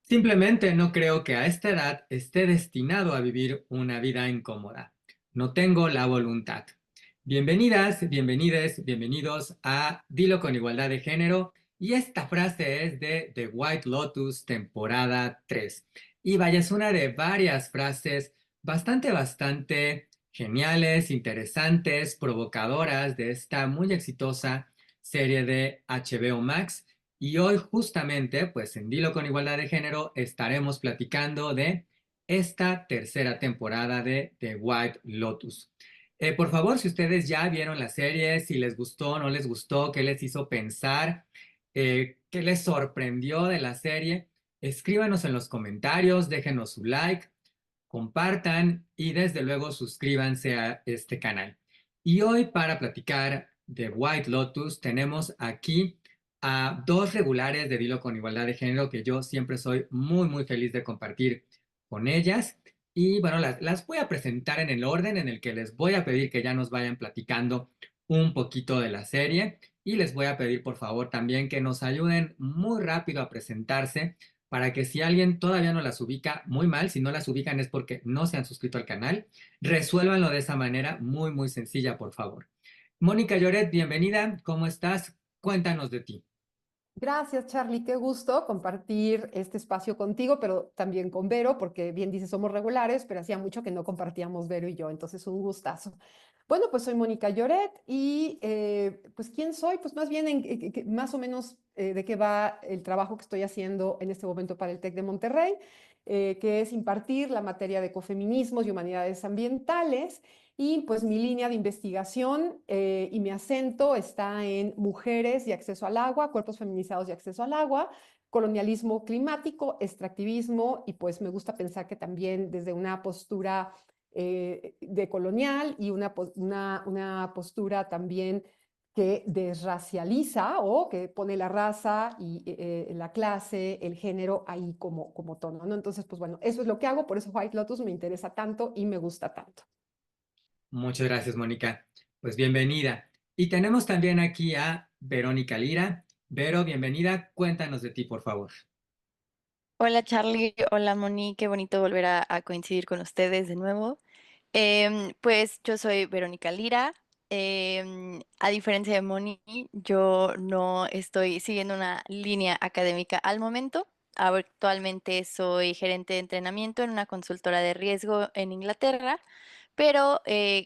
Simplemente no creo que a esta edad esté destinado a vivir una vida incómoda. No tengo la voluntad. Bienvenidas, bienvenides, bienvenidos a Dilo con Igualdad de Género. Y esta frase es de The White Lotus, temporada 3. Y vaya, es una de varias frases bastante geniales, interesantes, provocadoras de esta muy exitosa serie de HBO Max. Y hoy justamente, pues en Dilo con Igualdad de Género, estaremos platicando de esta tercera temporada de The White Lotus. Por favor, si ustedes ya vieron la serie, si les gustó o no les gustó, qué les hizo pensar, qué les sorprendió de la serie, escríbanos en los comentarios, déjenos su like, compartan y desde luego suscríbanse a este canal. Y hoy para platicar de White Lotus tenemos aquí a dos regulares de Dilo con Igualdad de Género que yo siempre soy muy feliz de compartir con ellas. Y bueno, las voy a presentar en el orden en el que les voy a pedir que ya nos vayan platicando un poquito de la serie y les voy a pedir por favor también que nos ayuden muy rápido a presentarse para que si alguien todavía no las ubica muy mal, si no las ubican es porque no se han suscrito al canal, resuélvanlo de esa manera muy sencilla, por favor. Mónica Lloret, bienvenida, ¿cómo estás? Cuéntanos de ti. Gracias, Charlie. Qué gusto compartir este espacio contigo, pero también con Vero, porque bien dices, somos regulares, pero hacía mucho que no compartíamos Vero y yo, entonces un gustazo. Bueno, pues soy Mónica Lloret y pues ¿quién soy? Pues más bien más o menos de qué va el trabajo que estoy haciendo en este momento para el TEC de Monterrey, que es impartir la materia de ecofeminismos y humanidades ambientales. Y pues mi línea de investigación y mi acento está en mujeres y acceso al agua, cuerpos feminizados y acceso al agua, colonialismo climático, extractivismo y pues me gusta pensar que también desde una postura de colonial y una postura también que desracializa o que pone la raza y la clase, el género ahí como tono, ¿no? Entonces, pues bueno, eso es lo que hago, por eso White Lotus me interesa tanto y me gusta tanto. Muchas gracias, Mónica. Pues bienvenida. Y tenemos también aquí a Verónica Lira. Vero, bienvenida, cuéntanos de ti, por favor. Hola Charlie, hola Moni, qué bonito volver a coincidir con ustedes de nuevo. Pues yo soy Verónica Lira. A diferencia de Moni, yo no estoy siguiendo una línea académica al momento. Actualmente soy gerente de entrenamiento en una consultora de riesgo en Inglaterra, pero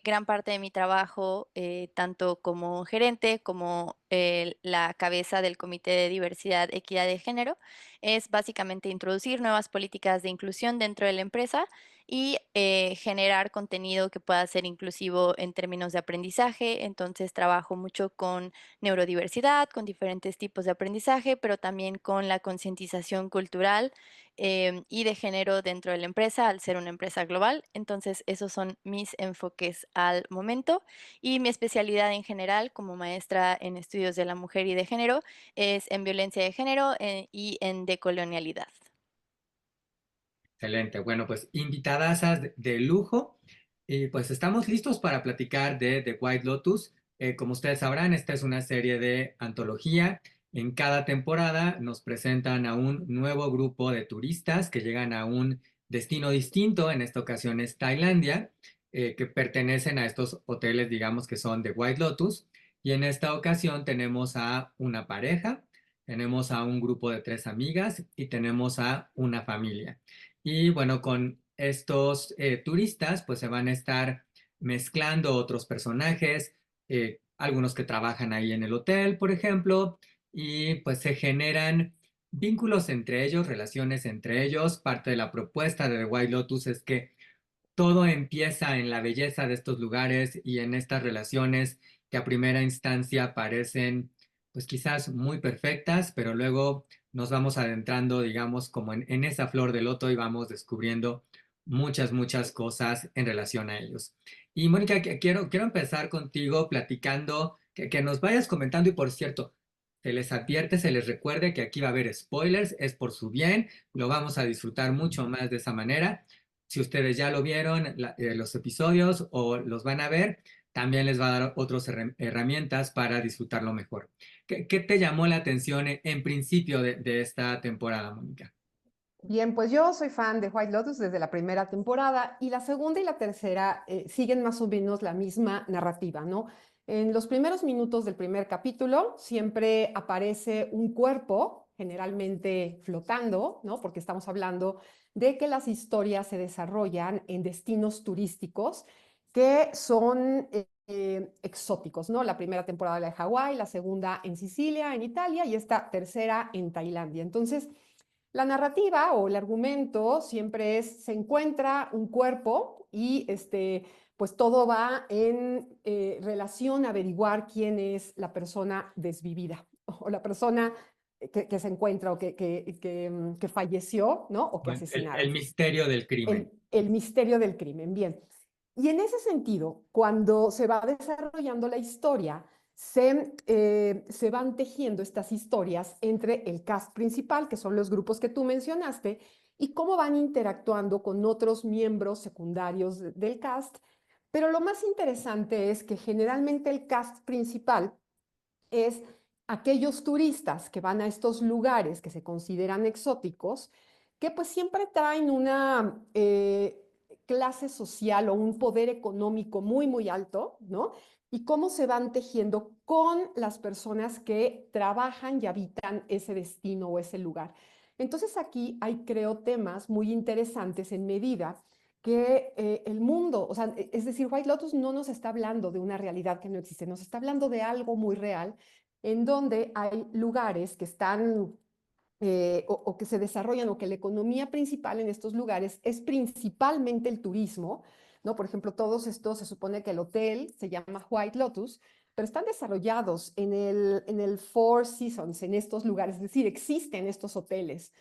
gran parte de mi trabajo, tanto como gerente como la cabeza del Comité de Diversidad, Equidad de Género, es básicamente introducir nuevas políticas de inclusión dentro de la empresa y generar contenido que pueda ser inclusivo en términos de aprendizaje. Entonces trabajo mucho con neurodiversidad, con diferentes tipos de aprendizaje, pero también con la concientización cultural y de género dentro de la empresa, al ser una empresa global. Entonces, esos son mis enfoques al momento. Y mi especialidad en general, como maestra en estudios de la mujer y de género, es en violencia de género y en decolonialidad. Excelente. Bueno, pues invitadasas de lujo. Y pues estamos listos para platicar de The White Lotus. Como ustedes sabrán, esta es una serie de antología. En cada temporada nos presentan a un nuevo grupo de turistas que llegan a un destino distinto. En esta ocasión es Tailandia, que pertenecen a estos hoteles, digamos, que son The White Lotus. Y en esta ocasión tenemos a una pareja, tenemos a un grupo de tres amigas y tenemos a una familia. Y bueno, con estos turistas, pues se van a estar mezclando otros personajes, algunos que trabajan ahí en el hotel, por ejemplo, y pues se generan vínculos entre ellos, relaciones entre ellos. Parte de la propuesta de The White Lotus es que todo empieza en la belleza de estos lugares y en estas relaciones que a primera instancia parecen pues quizás muy perfectas, pero luego nos vamos adentrando, digamos, como en esa flor de loto y vamos descubriendo muchas cosas en relación a ellos. Y Mónica, quiero empezar contigo platicando, que nos vayas comentando y por cierto, se les advierte, se les recuerde que aquí va a haber spoilers, es por su bien, lo vamos a disfrutar mucho más de esa manera. Si ustedes ya lo vieron, los episodios o los van a ver, también les va a dar otras herramientas para disfrutarlo mejor. ¿Qué te llamó la atención en principio de esta temporada, Mónica? Bien, pues yo soy fan de White Lotus desde la primera temporada y la segunda y la tercera siguen más o menos la misma narrativa, ¿no? En los primeros minutos del primer capítulo siempre aparece un cuerpo, generalmente flotando, ¿no? Porque estamos hablando de que las historias se desarrollan en destinos turísticos que son exóticos, ¿no? La primera temporada la de Hawái, la segunda en Sicilia, en Italia, y esta tercera en Tailandia. Entonces, la narrativa o el argumento siempre es, se encuentra un cuerpo y pues todo va en relación a averiguar quién es la persona desvivida o la persona que se encuentra o que falleció, ¿no? O que El asesinaron. misterio del crimen. El misterio del crimen, bien. Y en ese sentido, cuando se va desarrollando la historia, se van tejiendo estas historias entre el cast principal, que son los grupos que tú mencionaste, y cómo van interactuando con otros miembros secundarios del cast. Pero lo más interesante es que generalmente el cast principal es aquellos turistas que van a estos lugares que se consideran exóticos, que pues siempre traen una clase social o un poder económico muy, muy alto, ¿no? Y cómo se van tejiendo con las personas que trabajan y habitan ese destino o ese lugar. Entonces aquí hay, creo, temas muy interesantes en medida que el mundo, o sea, es decir, White Lotus no nos está hablando de una realidad que no existe, nos está hablando de algo muy real en donde hay lugares que están o que se desarrollan o que la economía principal en estos lugares es principalmente el turismo, ¿no? Por ejemplo, todos estos, se supone que el hotel se llama White Lotus, pero están desarrollados en el Four Seasons, en estos lugares, es decir, existen estos hoteles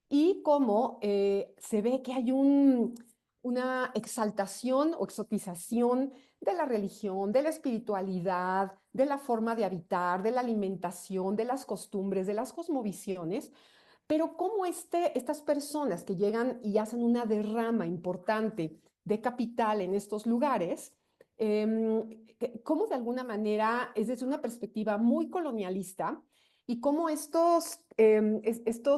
y cómo se ve que hay una exaltación o exotización de la religión, de la espiritualidad, de la forma de habitar, de la alimentación, de las costumbres, de las cosmovisiones, pero cómo estas personas que llegan y hacen una derrama importante de capital en estos lugares, cómo de alguna manera es desde una perspectiva muy colonialista y cómo estos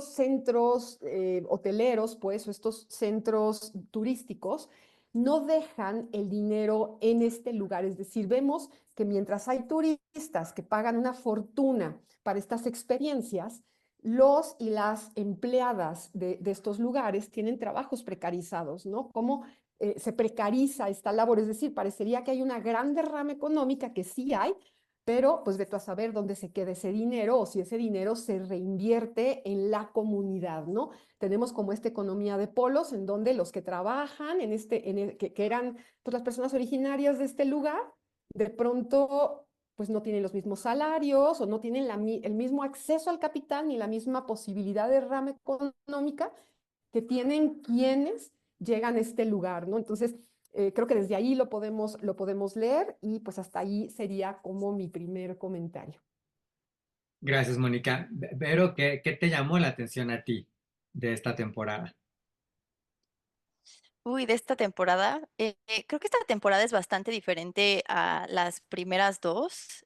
centros hoteleros, pues, o estos centros turísticos, no dejan el dinero en este lugar. Es decir, vemos que mientras hay turistas que pagan una fortuna para estas experiencias, los y las empleadas de estos lugares tienen trabajos precarizados, ¿no? Cómo se precariza esta labor, es decir, parecería que hay una gran derrama económica, que sí hay, pero pues vete a saber dónde se queda ese dinero o si ese dinero se reinvierte en la comunidad, ¿no? Tenemos como esta economía de polos en donde los que trabajan que eran pues, las personas originarias de este lugar, de pronto pues no tienen los mismos salarios o no tienen el mismo acceso al capital ni la misma posibilidad de rama económica que tienen quienes llegan a este lugar, ¿no? Entonces, creo que desde ahí lo podemos leer y pues hasta ahí sería como mi primer comentario. Gracias, Mónica. Pero, ¿qué te llamó la atención a ti de esta temporada? Uy, de esta temporada, creo que esta temporada es bastante diferente a las primeras 2.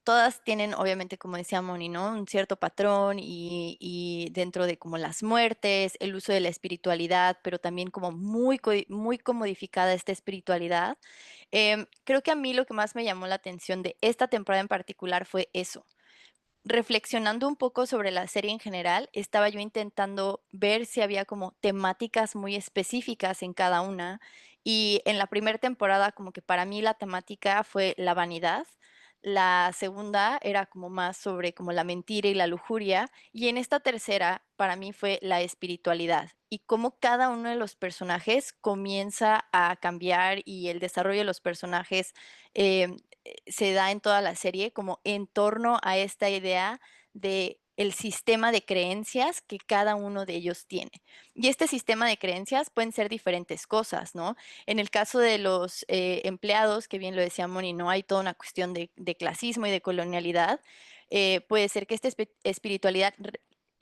Todas tienen, obviamente, como decía Moni, ¿no? Un cierto patrón y dentro de como las muertes, el uso de la espiritualidad, pero también como muy comodificada esta espiritualidad. Creo que a mí lo que más me llamó la atención de esta temporada en particular fue eso. Reflexionando un poco sobre la serie en general, estaba yo intentando ver si había como temáticas muy específicas en cada una. Y en la primera temporada, como que para mí la temática fue la vanidad. La segunda era como más sobre como la mentira y la lujuria. Y en esta tercera, para mí fue la espiritualidad y cómo cada uno de los personajes comienza a cambiar y el desarrollo de los personajes em, se da en toda la serie como en torno a esta idea de el sistema de creencias que cada uno de ellos tiene. Y este sistema de creencias pueden ser diferentes cosas, ¿no? En el caso de los empleados, que bien lo decía Moni, no hay toda una cuestión de clasismo y de colonialidad. Puede ser que esta espiritualidad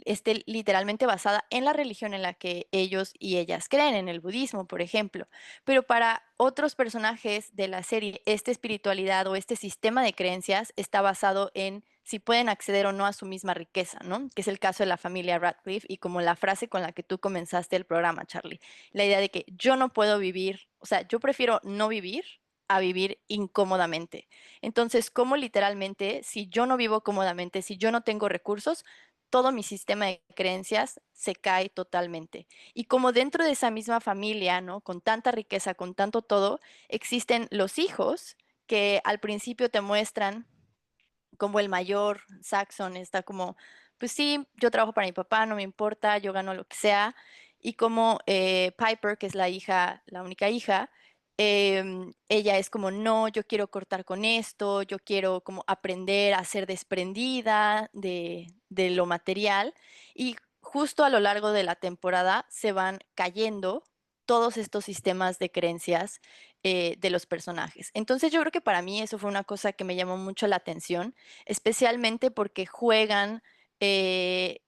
esté literalmente basada en la religión en la que ellos y ellas creen, en el budismo, por ejemplo. Pero para otros personajes de la serie, esta espiritualidad o este sistema de creencias está basado en si pueden acceder o no a su misma riqueza, ¿no? Que es el caso de la familia Radcliffe y como la frase con la que tú comenzaste el programa, Charlie. La idea de que yo no puedo vivir, o sea, yo prefiero no vivir a vivir incómodamente. Entonces, ¿cómo literalmente, si yo no vivo cómodamente, si yo no tengo recursos, todo mi sistema de creencias se cae totalmente? Y como dentro de esa misma familia, ¿no? Con tanta riqueza, con tanto todo, existen los hijos que al principio te muestran como el mayor, Saxon, está como, pues sí, yo trabajo para mi papá, no me importa, yo gano lo que sea. Y como Piper, que es la hija, la única hija, ella es como, no, yo quiero cortar con esto, yo quiero como aprender a ser desprendida de lo material. Y justo a lo largo de la temporada se van cayendo todos estos sistemas de creencias de los personajes. Entonces yo creo que para mí eso fue una cosa que me llamó mucho la atención, especialmente porque eh,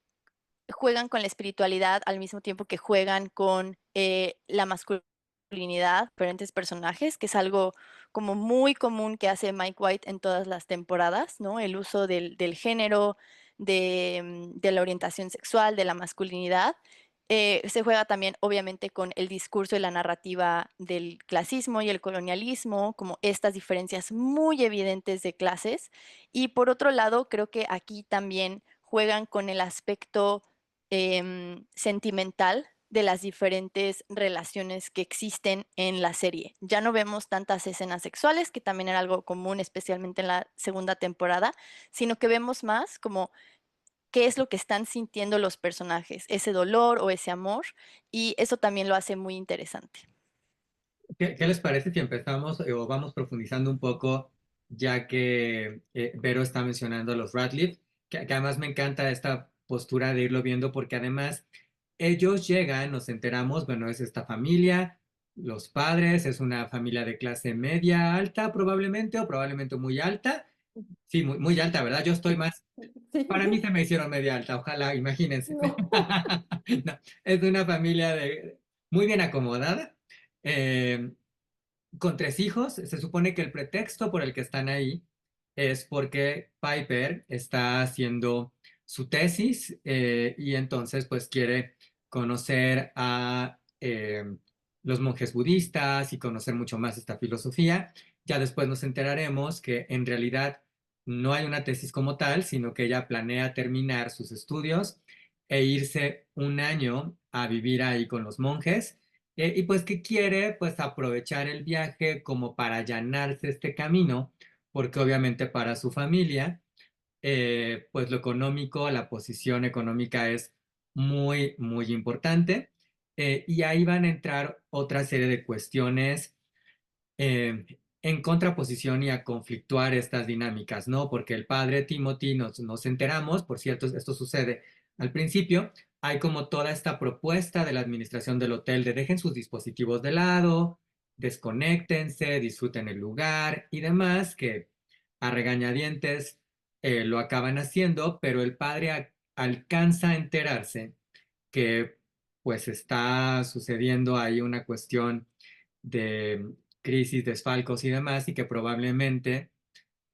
juegan con la espiritualidad al mismo tiempo que juegan con la masculinidad, diferentes personajes, que es algo como muy común que hace Mike White en todas las temporadas, ¿no? El uso del género, de la orientación sexual, de la masculinidad. Se juega también, obviamente, con el discurso y la narrativa del clasismo y el colonialismo, como estas diferencias muy evidentes de clases. Y por otro lado, creo que aquí también juegan con el aspecto sentimental de las diferentes relaciones que existen en la serie. Ya no vemos tantas escenas sexuales, que también era algo común, especialmente en la segunda temporada, sino que vemos más como qué es lo que están sintiendo los personajes, ese dolor o ese amor, y eso también lo hace muy interesante. ¿Qué les parece si empezamos o vamos profundizando un poco, ya que Vero está mencionando a los Radcliffe, que además me encanta esta postura de irlo viendo, porque además ellos llegan, nos enteramos, bueno, es esta familia, los padres, es una familia de clase media alta probablemente, o probablemente muy alta. Sí, muy, muy alta, ¿verdad? Yo estoy más, para mí Sí, se me hicieron media alta, ojalá, imagínense. no. No, es una familia muy bien acomodada. eh, con 3 hijos. Se supone que el pretexto por el que están ahí es porque Piper está haciendo su tesis, y entonces pues quiere conocer a los monjes budistas y conocer mucho más esta filosofía. Ya después nos enteraremos que en realidad no hay una tesis como tal, sino que ella planea terminar sus estudios e irse un año a vivir ahí con los monjes, y pues que quiere pues aprovechar el viaje como para allanarse este camino, porque obviamente para su familia pues lo económico, la posición económica es muy, muy importante. Y ahí van a entrar otra serie de cuestiones en contraposición y a conflictuar estas dinámicas, ¿no? Porque el padre Timothy, nos enteramos, por cierto, esto sucede al principio, hay como toda esta propuesta de la administración del hotel de dejen sus dispositivos de lado, desconéctense, disfruten el lugar y demás, que a regañadientes lo acaban haciendo, pero el padre alcanza a enterarse que pues está sucediendo ahí una cuestión de crisis, desfalcos y demás, y que probablemente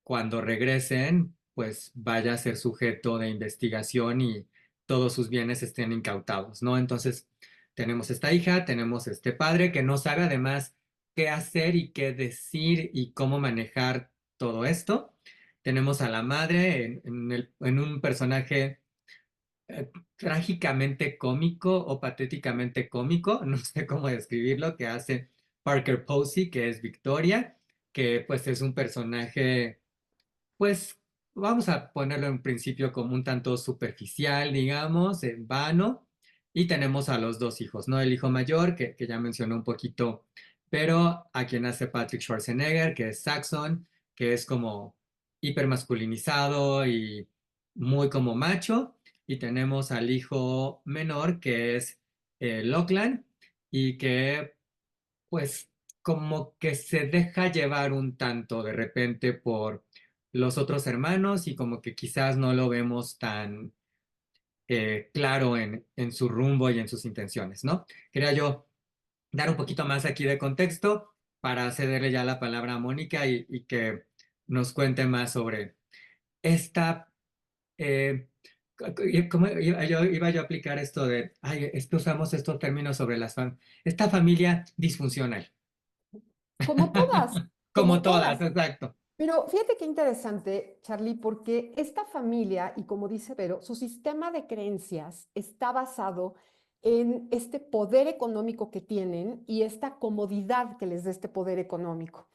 cuando regresen, pues vaya a ser sujeto de investigación y todos sus bienes estén incautados, ¿no? Entonces, tenemos esta hija, tenemos este padre que no sabe además qué hacer y qué decir y cómo manejar todo esto. Tenemos a la madre en un personaje trágicamente cómico o patéticamente cómico, no sé cómo describirlo, que hace Parker Posey, que es Victoria, que pues es un personaje, pues vamos a ponerlo en principio como un tanto superficial, digamos, en vano. Y tenemos a los 2 hijos, ¿no? El hijo mayor, que ya mencionó un poquito, pero a quien hace Patrick Schwarzenegger, que es Saxon, que es como hipermasculinizado y muy como macho. Y tenemos al hijo menor, que es Lachlan, y que pues como que se deja llevar un tanto de repente por los otros hermanos y como que quizás no lo vemos tan claro en su rumbo y en sus intenciones, ¿no? Quería yo dar un poquito más aquí de contexto para cederle ya la palabra a Mónica y que nos cuente más sobre esta ¿Cómo iba yo a aplicar esto de, ay, es que usamos estos términos sobre esta familia disfuncional? Como todas, Como como todas, todas. exacto. Pero fíjate qué interesante, Charlie, porque esta familia, y como dice Vero, su sistema de creencias está basado en este poder económico que tienen y esta comodidad que les da este poder económico.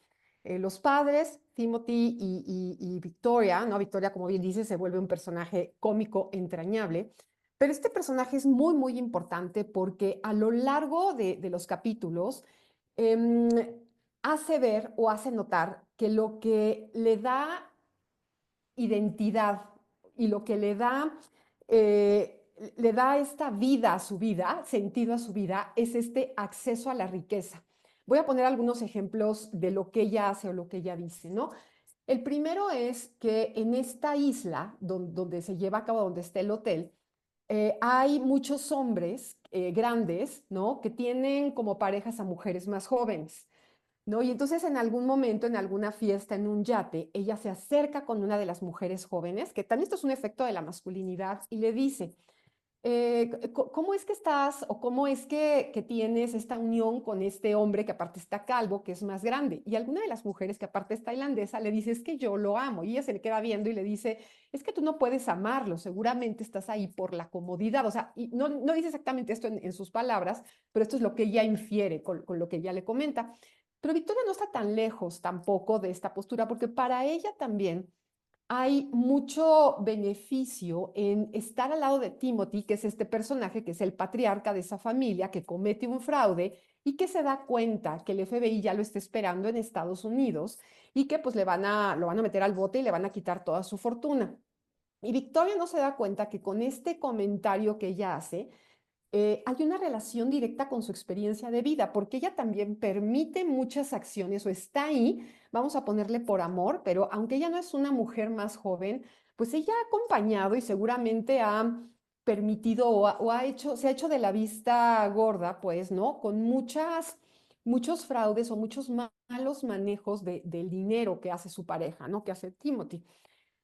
Los padres, Timothy y Victoria, ¿no? Victoria, como bien dice, se vuelve un personaje cómico entrañable, pero este personaje es muy, muy importante porque a lo largo de los capítulos, em, hace ver o hace notar que lo que le da identidad y lo que le da esta vida a su vida, sentido a su vida, es este acceso a la riqueza. Voy a poner algunos ejemplos de lo que ella hace o lo que ella dice, ¿no? El primero es que en esta isla donde se lleva a cabo, donde está el hotel, hay muchos hombres grandes, ¿no? Que tienen como parejas a mujeres más jóvenes. ¿No? Y entonces en algún momento, en alguna fiesta, en un yate, ella se acerca con una de las mujeres jóvenes, que también esto es un efecto de la masculinidad, y le dice, ¿cómo es que estás o cómo es que tienes esta unión con este hombre que aparte está calvo, que es más grande? Y alguna de las mujeres que aparte es tailandesa le dice, es que yo lo amo. Y ella se le queda viendo y le dice, es que tú no puedes amarlo, seguramente estás ahí por la comodidad. O sea, y no dice exactamente esto en sus palabras, pero esto es lo que ella infiere con lo que ella le comenta. Pero Victoria no está tan lejos tampoco de esta postura, porque para ella también hay mucho beneficio en estar al lado de Timothy, que es este personaje que es el patriarca de esa familia, que comete un fraude y que se da cuenta que el FBI ya lo está esperando en Estados Unidos y que pues lo van a meter al bote y le van a quitar toda su fortuna. Y Victoria no se da cuenta que con este comentario que ella hace, hay una relación directa con su experiencia de vida, porque ella también permite muchas acciones o está ahí, vamos a ponerle por amor, pero aunque ella no es una mujer más joven, pues ella ha acompañado y seguramente ha permitido o ha hecho, se ha hecho de la vista gorda, pues, ¿no? Con muchos fraudes o muchos malos manejos del dinero que hace su pareja, ¿no? Que hace Timothy.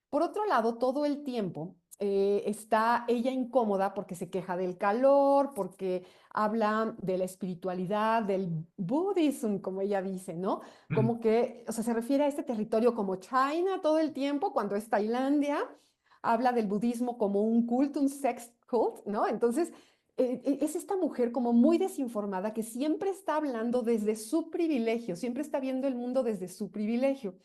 Por otro lado, todo el tiempo está ella incómoda porque se queja del calor, porque habla de la espiritualidad, del Buddhism, como ella dice, ¿no? Como que, o sea, se refiere a este territorio como China todo el tiempo, cuando es Tailandia, habla del budismo como un culto, un sex cult, ¿no? Entonces, es esta mujer como muy desinformada que siempre está hablando desde su privilegio, siempre está viendo el mundo desde su privilegio.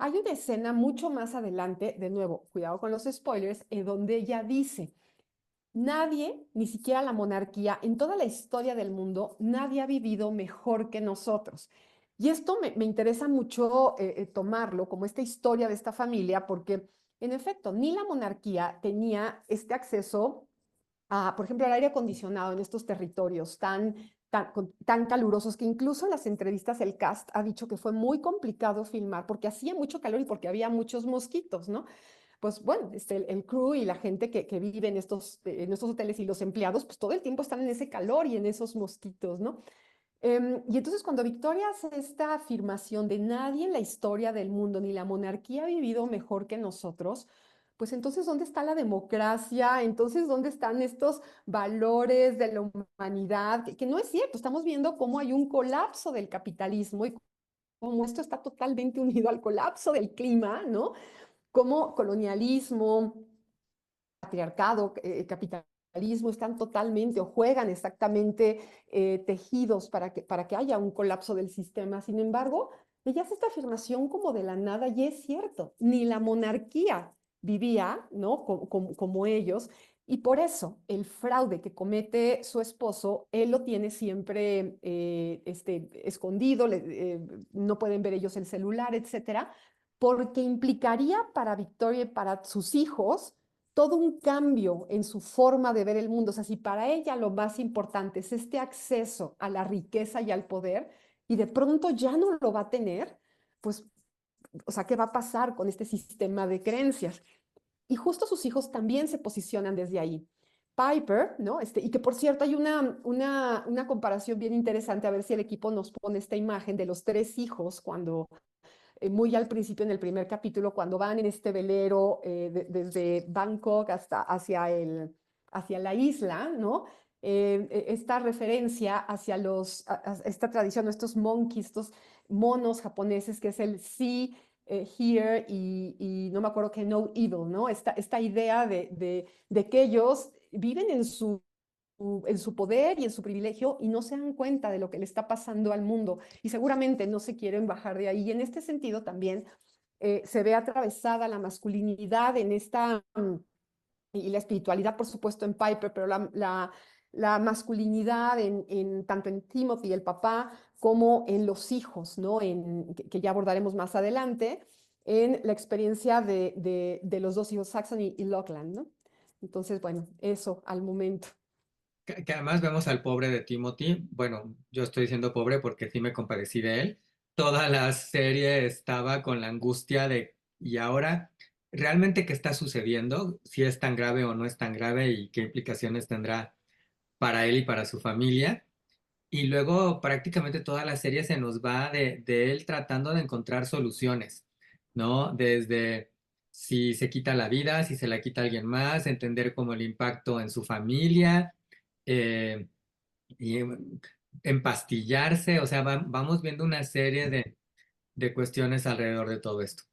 Hay una escena mucho más adelante, de nuevo, cuidado con los spoilers, en donde ella dice, nadie, ni siquiera la monarquía, en toda la historia del mundo, nadie ha vivido mejor que nosotros. Y esto me interesa mucho tomarlo como esta historia de esta familia, porque en efecto, ni la monarquía tenía este acceso por ejemplo, al aire acondicionado en estos territorios tan calurosos que incluso en las entrevistas el cast ha dicho que fue muy complicado filmar porque hacía mucho calor y porque había muchos mosquitos, ¿no? Pues bueno, el crew y la gente que vive en estos hoteles y los empleados, pues todo el tiempo están en ese calor y en esos mosquitos, ¿no? Y entonces cuando Victoria hace esta afirmación de nadie en la historia del mundo ni la monarquía ha vivido mejor que nosotros, pues entonces ¿dónde está la democracia? Entonces ¿dónde están estos valores de la humanidad? Que no es cierto, estamos viendo cómo hay un colapso del capitalismo y cómo esto está totalmente unido al colapso del clima, ¿no? Como colonialismo, patriarcado, capitalismo están totalmente o juegan exactamente tejidos para que haya un colapso del sistema. Sin embargo, ella hace esta afirmación como de la nada y es cierto, ni la monarquía vivía, ¿no? Como ellos. Y por eso el fraude que comete su esposo, él lo tiene siempre escondido, no pueden ver ellos el celular, etcétera, porque implicaría para Victoria y para sus hijos todo un cambio en su forma de ver el mundo. O sea, si para ella lo más importante es este acceso a la riqueza y al poder, y de pronto ya no lo va a tener, pues, o sea, ¿qué va a pasar con este sistema de creencias? Y justo sus hijos también se posicionan desde ahí. Piper, ¿no? Y que por cierto hay una comparación bien interesante, a ver si el equipo nos pone esta imagen de los tres hijos cuando muy al principio en el primer capítulo, cuando van en este velero desde Bangkok hasta hacia la isla, ¿no? Esta referencia hacia esta tradición, estos monkeys, estos monos japoneses, que es el see, hear y no me acuerdo que no evil, ¿no? Esta idea de que ellos viven en su poder y en su privilegio y no se dan cuenta de lo que le está pasando al mundo y seguramente no se quieren bajar de ahí. Y en este sentido también se ve atravesada la masculinidad en y la espiritualidad, por supuesto, en Piper, pero la masculinidad tanto en Timothy, el papá, como en los hijos, ¿no? Que ya abordaremos más adelante, en la experiencia de los dos hijos, Saxon y Lachlan, ¿no? Entonces, bueno, eso al momento. Que además vemos al pobre de Timothy. Bueno, yo estoy diciendo pobre porque sí me compadecí de él. Toda la serie estaba con la angustia de, ¿y ahora realmente qué está sucediendo? Si es tan grave o no es tan grave y qué implicaciones tendrá para él y para su familia. Y luego prácticamente toda la serie se nos va de él tratando de encontrar soluciones, ¿no? Desde si se quita la vida, si se la quita alguien más, entender como el impacto en su familia, eh, y empastillarse, o sea, vamos viendo una serie de cuestiones alrededor de todo esto.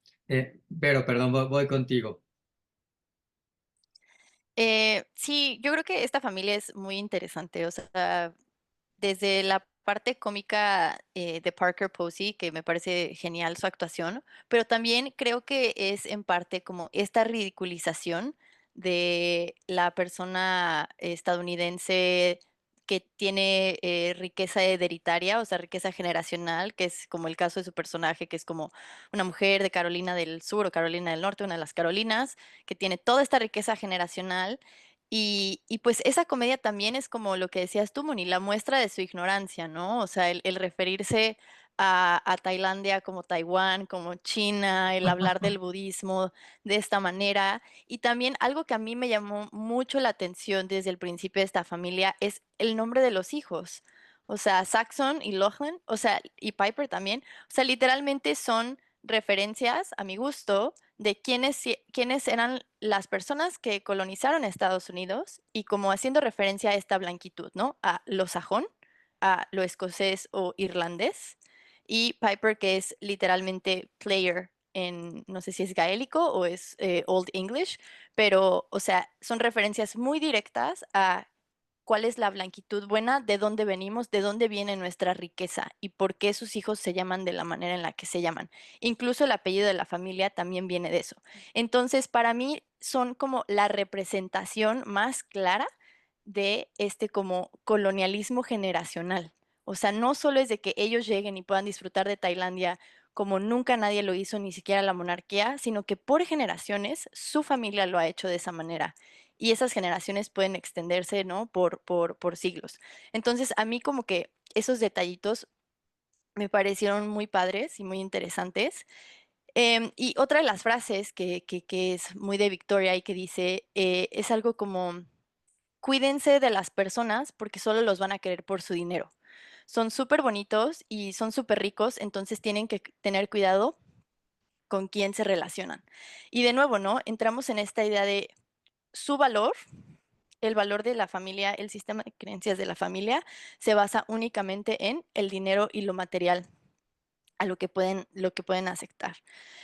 Pero, perdón, voy contigo. Sí, yo creo que esta familia es muy interesante, o sea, desde la parte cómica de Parker Posey, que me parece genial su actuación, pero también creo que es en parte como esta ridiculización de la persona estadounidense que tiene riqueza hereditaria, o sea, riqueza generacional, que es como el caso de su personaje, que es como una mujer de Carolina del Sur o Carolina del Norte, una de las Carolinas, que tiene toda esta riqueza generacional y pues esa comedia también es como lo que decías tú, Moni, la muestra de su ignorancia, ¿no? O sea, el referirse a Tailandia como Taiwán, como China, el hablar del budismo de esta manera. Y también algo que a mí me llamó mucho la atención desde el principio de esta familia es el nombre de los hijos. O sea, Saxon y Lachlan, o sea, y Piper también. O sea, literalmente son referencias, a mi gusto, de quiénes eran las personas que colonizaron Estados Unidos y como haciendo referencia a esta blanquitud, ¿no? A lo sajón, a lo escocés o irlandés, y Piper, que es literalmente player en, no sé si es gaélico o es Old English, pero, o sea, son referencias muy directas a cuál es la blanquitud buena, de dónde venimos, de dónde viene nuestra riqueza y por qué sus hijos se llaman de la manera en la que se llaman. Incluso el apellido de la familia también viene de eso. Entonces, para mí son como la representación más clara de este como colonialismo generacional. O sea, no solo es de que ellos lleguen y puedan disfrutar de Tailandia como nunca nadie lo hizo, ni siquiera la monarquía, sino que por generaciones su familia lo ha hecho de esa manera y esas generaciones pueden extenderse, ¿no? Por siglos. Entonces, a mí como que esos detallitos me parecieron muy padres y muy interesantes. Y otra de las frases que es muy de Victoria y que dice, es algo como, cuídense de las personas porque solo los van a querer por su dinero. Son súper bonitos y son súper ricos, entonces tienen que tener cuidado con quién se relacionan. Y de nuevo, ¿no? Entramos en esta idea de su valor, el valor de la familia, el sistema de creencias de la familia se basa únicamente en el dinero y lo material a lo que pueden aceptar,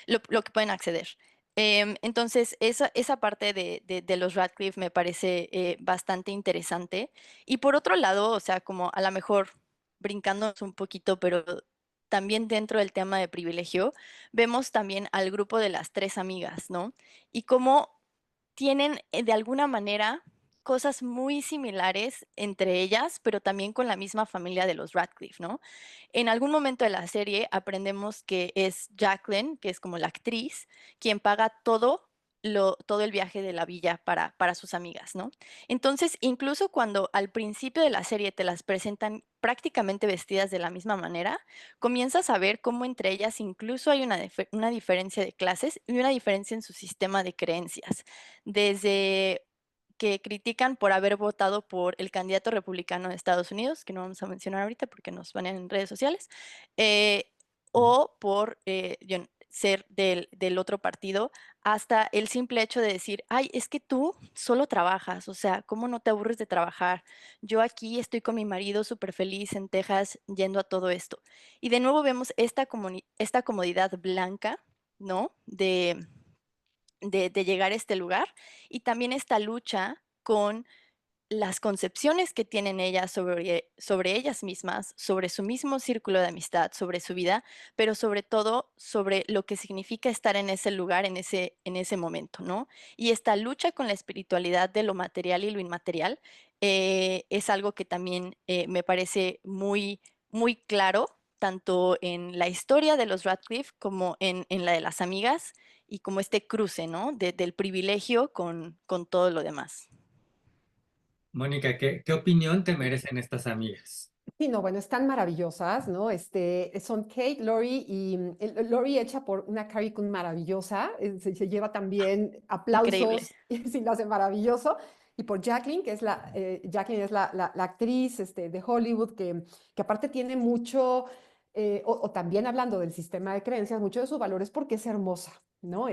lo que pueden acceder. Entonces, esa parte de los Radcliffe me parece bastante interesante. Y por otro lado, o sea, como a lo mejor brincándonos un poquito, pero también dentro del tema de privilegio, vemos también al grupo de las tres amigas, ¿no? Y cómo tienen de alguna manera cosas muy similares entre ellas, pero también con la misma familia de los Radcliffe, ¿no? En algún momento de la serie aprendemos que es Jacqueline, que es como la actriz, quien paga todo el viaje de la villa para sus amigas, ¿no? Entonces, incluso cuando al principio de la serie te las presentan prácticamente vestidas de la misma manera, comienzas a ver cómo entre ellas incluso hay una diferencia de clases y una diferencia en su sistema de creencias. Desde que critican por haber votado por el candidato republicano de Estados Unidos, que no vamos a mencionar ahorita porque nos van en redes sociales, o por ser del otro partido, hasta el simple hecho de decir, ay, es que tú solo trabajas, o sea, ¿cómo no te aburres de trabajar? Yo aquí estoy con mi marido súper feliz en Texas yendo a todo esto. Y de nuevo vemos esta comodidad blanca, ¿no? De llegar a este lugar y también esta lucha con las concepciones que tienen ellas sobre ellas mismas, sobre su mismo círculo de amistad, sobre su vida, pero sobre todo sobre lo que significa estar en ese lugar, en ese momento, ¿no? Y esta lucha con la espiritualidad de lo material y lo inmaterial es algo que también me parece muy, muy claro, tanto en la historia de los Radcliffe como en la de las amigas, y como este cruce, ¿no? Del privilegio con todo lo demás. Mónica, ¿qué opinión te merecen estas amigas? Sí, no, bueno, están maravillosas, ¿no? Son Kate, Lori y Lori hecha por una Carrie Coon maravillosa, se lleva también Increíble. aplausos y sí lo hace maravilloso. Y por Jacqueline, que es Jacqueline es la actriz de Hollywood que aparte tiene mucho, o también hablando del sistema de creencias, mucho de su valor es porque es hermosa, ¿no?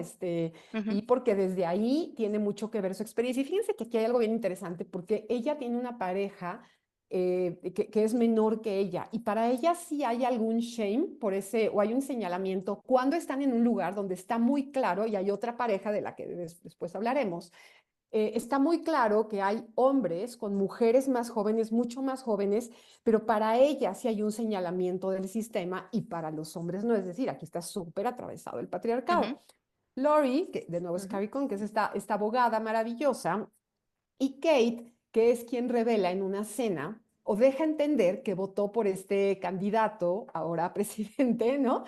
Ujú, Y porque desde ahí tiene mucho que ver su experiencia. Y fíjense que aquí hay algo bien interesante, porque ella tiene una pareja que es menor que ella. Y para ella sí hay algún shame por ese, o hay un señalamiento cuando están en un lugar donde está muy claro, y hay otra pareja de la que después hablaremos, está muy claro que hay hombres con mujeres más jóvenes, mucho más jóvenes, pero para ella sí hay un señalamiento del sistema y para los hombres no. Es decir, aquí está súper atravesado el ujú, patriarcado. Lori, que de nuevo es ujú, Carrie Coon, que es esta abogada maravillosa, y Kate, que es quien revela en una cena o deja entender que votó por este candidato, ahora presidente, ¿no?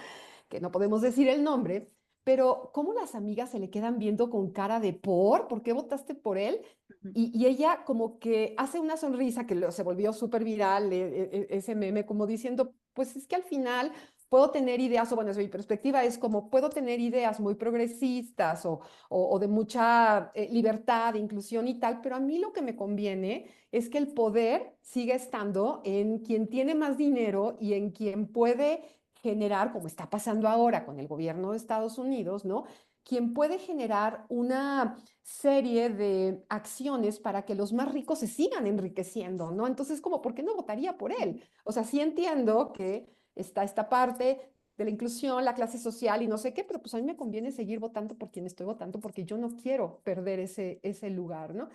Que no podemos decir el nombre, pero cómo las amigas se le quedan viendo con cara de ¿por qué votaste por él? ujú, Y ella como que hace una sonrisa que se volvió súper viral, ese meme, como diciendo, pues es que al final puedo tener ideas, o bueno, desde mi perspectiva es como puedo tener ideas muy progresistas o de mucha libertad, inclusión y tal, pero a mí lo que me conviene es que el poder siga estando en quien tiene más dinero y en quien puede generar, como está pasando ahora con el gobierno de Estados Unidos, ¿no? Quien puede generar una serie de acciones para que los más ricos se sigan enriqueciendo, ¿no? Entonces, como, ¿por qué no votaría por ujú, él? O sea, sí entiendo que está esta parte de la inclusión, la clase social y no sé qué, pero pues a mí me conviene seguir votando por quien estoy votando porque yo no quiero perder ese lugar, ¿no?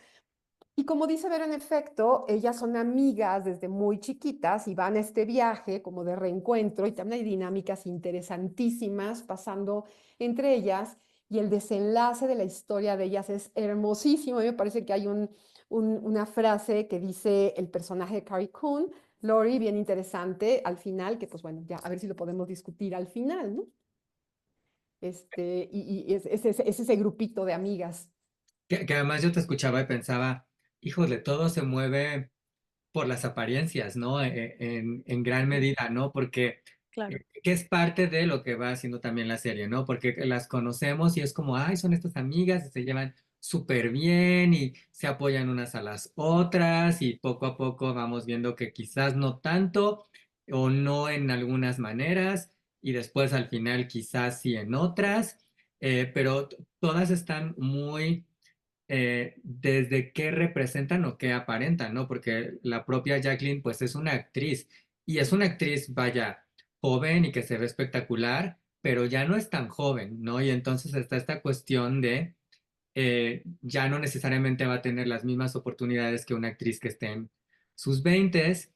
Y como dice Ver, en efecto, ellas son amigas desde muy chiquitas y van a este viaje como de reencuentro y también hay dinámicas interesantísimas pasando entre ellas y el desenlace de la historia de ellas es hermosísimo. A mí me parece que hay una frase que dice el personaje de Carrie Coon, Lori, bien interesante al final, que pues bueno, ya a ver si lo podemos discutir al final, ¿no? Y es ese grupito de amigas. Que además yo te escuchaba y pensaba, híjole, todo se mueve por las apariencias, ¿no? En gran ujú, medida, ¿no? Porque claro. que es parte de lo que va haciendo también la serie, ¿no? Porque las conocemos y es como, ay, son estas amigas y se llevan súper bien y se apoyan unas a las otras y poco a poco vamos viendo que quizás no tanto o no en algunas maneras y después al final quizás sí en otras, pero todas están muy desde qué representan o qué aparentan, ¿no? Porque la propia Jacqueline, pues es una actriz y es una actriz, vaya, joven y que se ve espectacular, pero ya no es tan joven, ¿no? Y entonces está esta cuestión de ya no necesariamente va a tener las mismas oportunidades que una actriz que esté en sus veintes,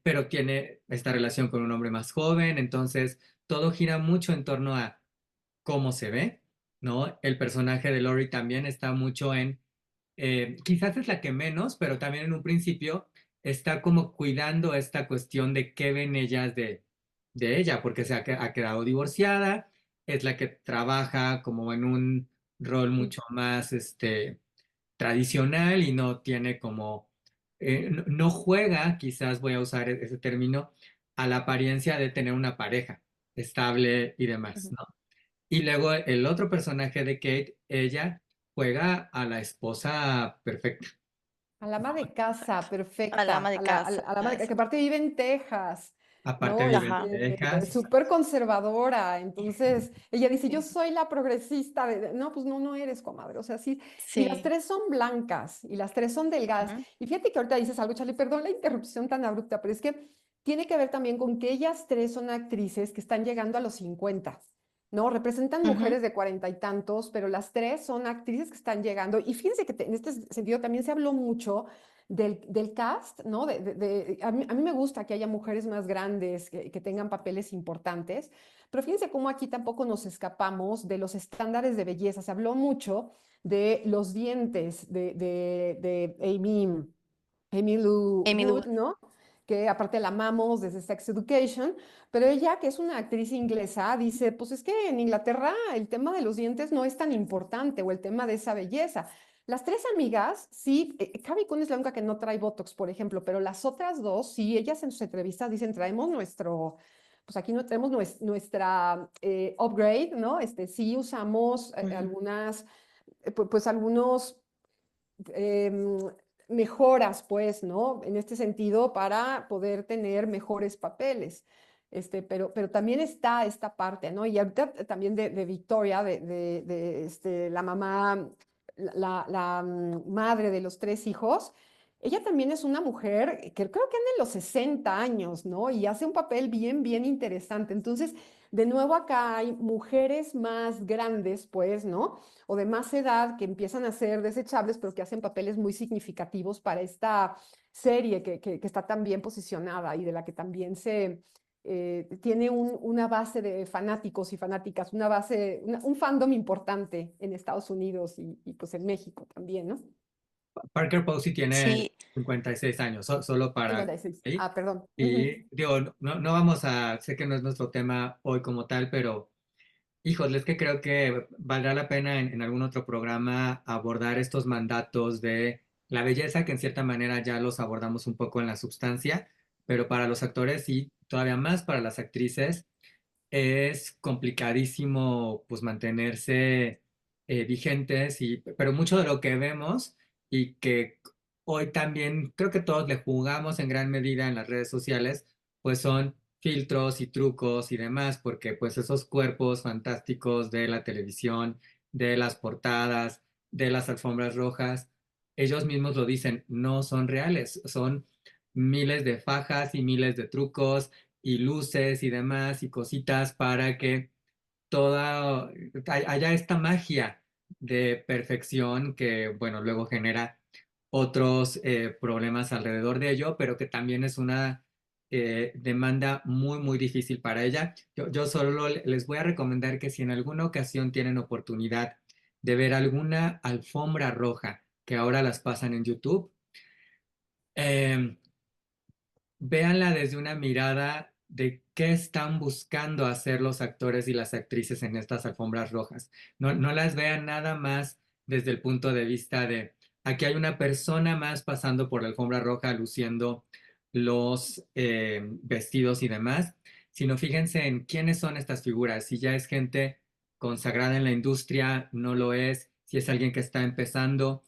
pero tiene esta relación con un hombre más joven, entonces todo gira mucho en torno a cómo se ve, ¿no? El personaje de Lori también está mucho en, quizás es la que menos, pero también en un principio está como cuidando esta cuestión de qué ven ellas de ella, porque ha quedado divorciada, es la que trabaja como en un rol mucho más tradicional y no tiene como, no juega, quizás voy a usar ese término, a la apariencia de tener una pareja estable y demás, Ujú. ¿no? Y luego el otro personaje de Kate, ella juega a la esposa perfecta. A la ama de casa, Al ama perfecta. de casa, A la ama que sí. aparte vive en Texas. Aparte ¿no? vive en Ajá, Texas. Súper conservadora. Entonces, ella dice, yo soy la progresista. No, pues no, no eres, comadre. O sea, sí. Y las sí. tres son blancas y las tres son delgadas. Ujú, Y fíjate que ahorita dices algo, Charlie, perdón la interrupción tan abrupta, pero es que tiene que ver también con que ellas tres son actrices que están llegando a los 50. ¿No? Representan ujú, mujeres de 40 y tantos, pero las tres son actrices que están llegando. Y fíjense que en este sentido también se habló mucho del cast, ¿no? A mí me gusta que haya mujeres más grandes que tengan papeles importantes, pero fíjense cómo aquí tampoco nos escapamos de los estándares de belleza. Se habló mucho de los dientes de Amy Lou Amy Lou. Wood, ¿no? Que aparte la amamos desde Sex Education, pero ella, que es una actriz inglesa, dice, pues es que en Inglaterra el tema de los dientes no es tan importante o el tema de esa belleza. Las tres amigas, sí, Carrie Coon es la única que no trae Botox, por ejemplo, pero las otras dos, sí, ellas en sus entrevistas dicen, traemos pues aquí no tenemos nuestra upgrade, ¿no? Sí usamos Ujú. algunas, pues algunos em, mejoras, pues, ¿no? En este sentido, para poder tener mejores papeles. Pero también está esta parte, ¿no? Y ahorita también de Victoria, la mamá, madre de los tres hijos, ella también es una mujer que creo que anda en los 60 años, ¿no? Y hace un papel bien, bien interesante. Entonces, de nuevo acá hay mujeres más grandes, pues, ¿no? O de más edad que empiezan a ser desechables, pero que hacen papeles muy significativos para esta serie que está tan bien posicionada y de la que también tiene una base de fanáticos y fanáticas, un fandom importante en Estados Unidos y pues en México también, ¿no? Parker Posey tiene Sí, 56 años, solo para 56. ahí. Ah, perdón. Ujú. Y digo, no vamos a, sé que no es nuestro tema hoy como tal, pero híjole, es que creo que valdrá la pena en algún otro programa abordar estos mandatos de la belleza, que en cierta manera ya los abordamos un poco en la sustancia, pero para los actores y todavía más para las actrices es complicadísimo pues mantenerse vigentes, pero mucho de lo que vemos y que hoy también creo que todos le jugamos en gran medida en las redes sociales, pues son filtros y trucos y demás, porque pues esos cuerpos fantásticos de la televisión, de las portadas, de las alfombras rojas, ellos mismos lo dicen, no son reales, son miles de fajas y miles de trucos y luces y demás y cositas para que haya esta magia de perfección que, bueno, luego genera otros problemas alrededor de ello, pero que también es una demanda muy, muy difícil para ella. Yo solo les voy a recomendar que si en alguna ocasión tienen oportunidad de ver alguna alfombra roja, que ahora las pasan en YouTube, eh, véanla desde una mirada de qué están buscando hacer los actores y las actrices en estas alfombras rojas. No las vean nada más desde el punto de vista de aquí hay una persona más pasando por la alfombra roja luciendo los vestidos y demás, sino fíjense en quiénes son estas figuras. Si ya es gente consagrada en la industria, no lo es. Si es alguien que está empezando,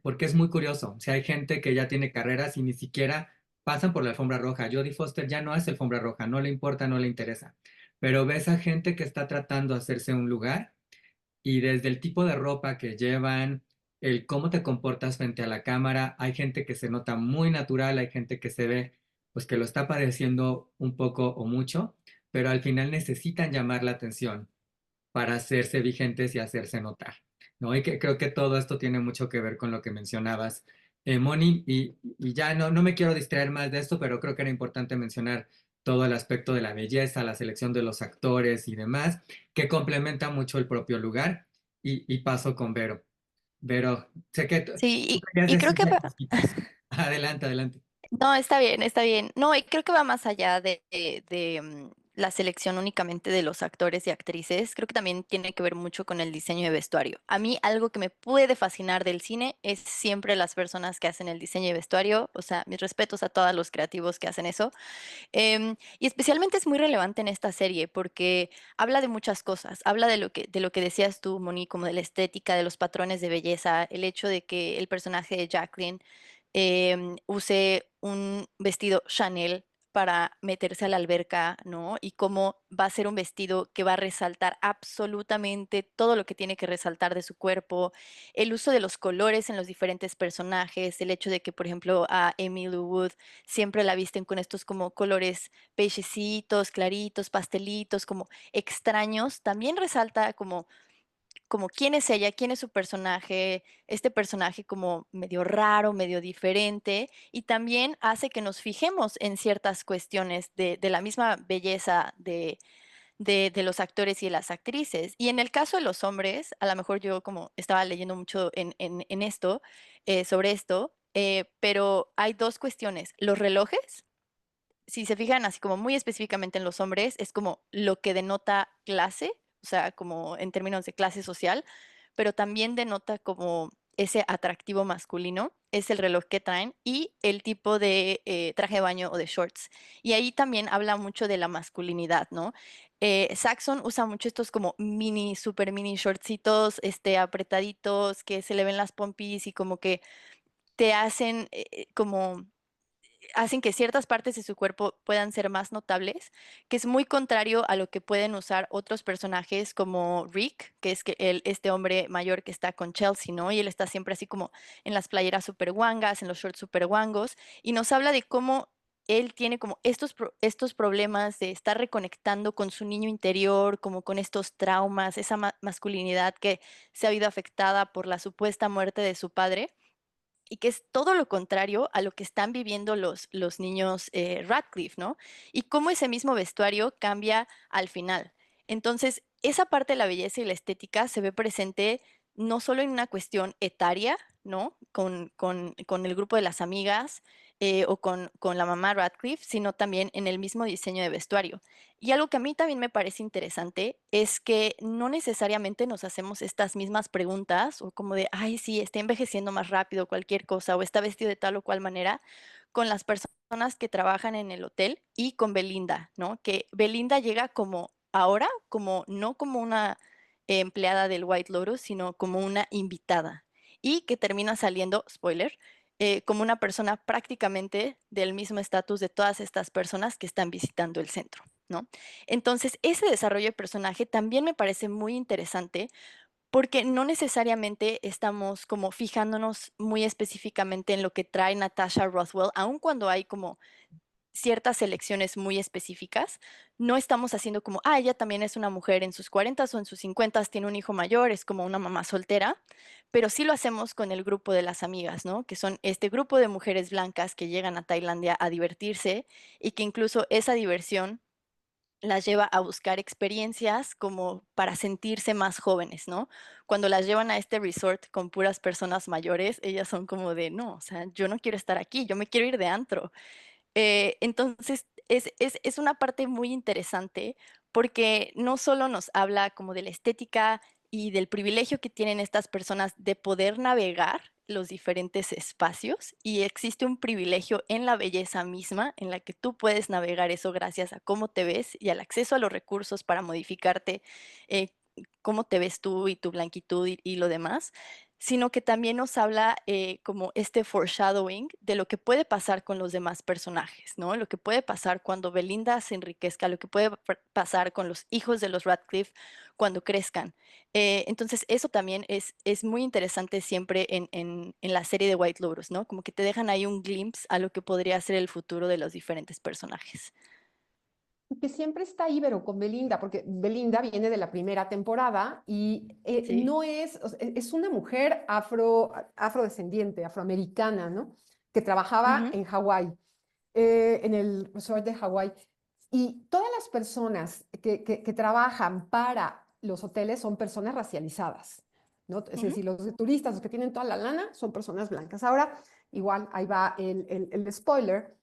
porque es muy curioso. Si hay gente que ya tiene carreras y ni siquiera pasan por la alfombra roja. Jodie Foster ya no hace alfombra roja, no le importa, no le interesa. Pero ves a gente que está tratando de hacerse un lugar y desde el tipo de ropa que llevan, el cómo te comportas frente a la cámara, hay gente que se nota muy natural, hay gente que se ve pues que lo está padeciendo un poco o mucho, pero al final necesitan llamar la atención para hacerse vigentes y hacerse notar, ¿no? Y que creo que todo esto tiene mucho que ver con lo que mencionabas, Moni, y ya no me quiero distraer más de esto, pero creo que era importante mencionar todo el aspecto de la belleza, la selección de los actores y demás, que complementa mucho el propio lugar. Y paso con Vero. Vero, sé que sí, tú y, querías y creo que decirme va, cositas. Adelante, adelante. no, está bien, está bien. No, y creo que va más allá de la selección únicamente de los actores y actrices. Creo que también tiene que ver mucho con el diseño de vestuario. A mí algo que me puede fascinar del cine es siempre las personas que hacen el diseño de vestuario. O sea, mis respetos a todos los creativos que hacen eso. Y especialmente es muy relevante en esta serie porque habla de muchas cosas. Habla de lo que decías tú, Moni, como de la estética, de los patrones de belleza, el hecho de que el personaje de Jacqueline use un vestido Chanel para meterse a la alberca, ¿no? Y cómo va a ser un vestido que va a resaltar absolutamente todo lo que tiene que resaltar de su cuerpo, el uso de los colores en los diferentes personajes, el hecho de que, por ejemplo, a Emily Wood siempre la visten con estos como colores beigecitos, claritos, pastelitos, como extraños, también resalta como quién es ella, quién es su personaje, este personaje como medio raro, medio diferente, y también hace que nos fijemos en ciertas cuestiones de la misma belleza de los actores y las actrices. Y en el caso de los hombres, a lo mejor yo como estaba leyendo mucho en esto, sobre esto, pero hay dos cuestiones. Los relojes, si se fijan así como muy específicamente en los hombres, es como lo que denota clase, o sea, como en términos de clase social, pero también denota como ese atractivo masculino, es el reloj que traen y el tipo de traje de baño o de shorts. Y ahí también habla mucho de la masculinidad, ¿no? Saxon usa mucho estos como mini, super mini shortcitos, apretaditos, que se le ven las pompis y como que te hacen como hacen que ciertas partes de su cuerpo puedan ser más notables, que es muy contrario a lo que pueden usar otros personajes como Rick, que es este hombre mayor que está con Chelsea, ¿no? Y él está siempre así como en las playeras super guangas, en los shorts super guangos, y nos habla de cómo él tiene como estos problemas de estar reconectando con su niño interior, como con estos traumas, esa masculinidad que se ha visto afectada por la supuesta muerte de su padre y que es todo lo contrario a lo que están viviendo los niños Radcliffe, ¿no? Y cómo ese mismo vestuario cambia al final. Entonces, esa parte de la belleza y la estética se ve presente no solo en una cuestión etaria, ¿no? Con el grupo de las amigas o con la mamá Radcliffe, sino también en el mismo diseño de vestuario. Y algo que a mí también me parece interesante es que no necesariamente nos hacemos estas mismas preguntas o como de, ay, sí, está envejeciendo más rápido cualquier cosa o está vestido de tal o cual manera con las personas que trabajan en el hotel y con Belinda, ¿no? Que Belinda llega como ahora, como no como una empleada del White Lotus, sino como una invitada y que termina saliendo, spoiler, como una persona prácticamente del mismo estatus de todas estas personas que están visitando el centro, ¿no? Entonces, ese desarrollo de personaje también me parece muy interesante porque no necesariamente estamos como fijándonos muy específicamente en lo que trae Natasha Rothwell, aun cuando hay como ciertas elecciones muy específicas, no estamos haciendo como, ah, ella también es una mujer en sus 40 o en sus 50, tiene un hijo mayor, es como una mamá soltera, pero sí lo hacemos con el grupo de las amigas, ¿no? Que son este grupo de mujeres blancas que llegan a Tailandia a divertirse y que incluso esa diversión las lleva a buscar experiencias como para sentirse más jóvenes, ¿no? Cuando las llevan a este resort con puras personas mayores, ellas son como de, no, o sea, yo no quiero estar aquí, yo me quiero ir de antro. Entonces, es una parte muy interesante porque no solo nos habla como de la estética y del privilegio que tienen estas personas de poder navegar los diferentes espacios y existe un privilegio en la belleza misma en la que tú puedes navegar eso gracias a cómo te ves y al acceso a los recursos para modificarte, cómo te ves tú y tu blanquitud y lo demás, sino que también nos habla como este foreshadowing de lo que puede pasar con los demás personajes, ¿no? Lo que puede pasar cuando Belinda se enriquezca, lo que puede pasar con los hijos de los Radcliffe cuando crezcan. Entonces, eso también es muy interesante siempre en la serie de White Lotus, ¿no? Como que te dejan ahí un glimpse a lo que podría ser el futuro de los diferentes personajes. Que siempre está Ibero con Belinda, porque Belinda viene de la primera temporada y Sí. no es, o sea, es una mujer afrodescendiente, afroamericana, ¿no? Que trabajaba Ujú, en Hawái, en el resort de Hawái. Y todas las personas que trabajan para los hoteles son personas racializadas, ¿no? Es ujú. decir, los turistas, los que tienen toda la lana, son personas blancas. Ahora, igual, ahí va el spoiler.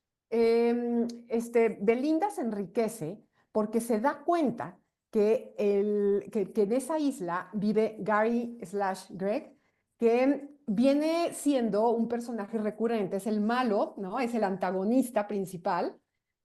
Belinda se enriquece porque se da cuenta que en esa isla vive Gary slash Greg, que viene siendo un personaje recurrente, es el malo, ¿no? Es el antagonista principal,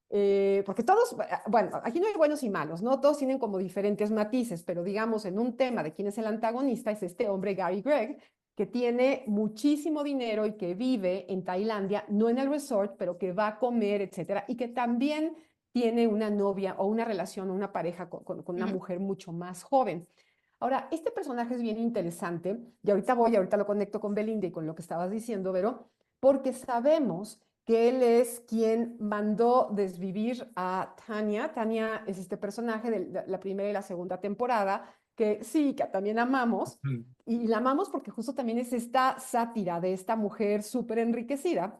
porque todos, bueno, aquí no hay buenos y malos, ¿no? Todos tienen como diferentes matices, pero digamos en un tema de quién es el antagonista, es este hombre Gary Gregg, que tiene muchísimo dinero y que vive en Tailandia, no en el resort, pero que va a comer, etcétera, y que también tiene una novia o una relación, una pareja con una Ujú. mujer mucho más joven. Ahora, este personaje es bien interesante, y ahorita lo conecto con Belinda y con lo que estabas diciendo, Vero, porque sabemos que él es quien mandó desvivir a Tanya. Tanya es este personaje de la primera y la segunda temporada, que sí, que también amamos, Mm, y la amamos porque justo también es esta sátira de esta mujer súper enriquecida,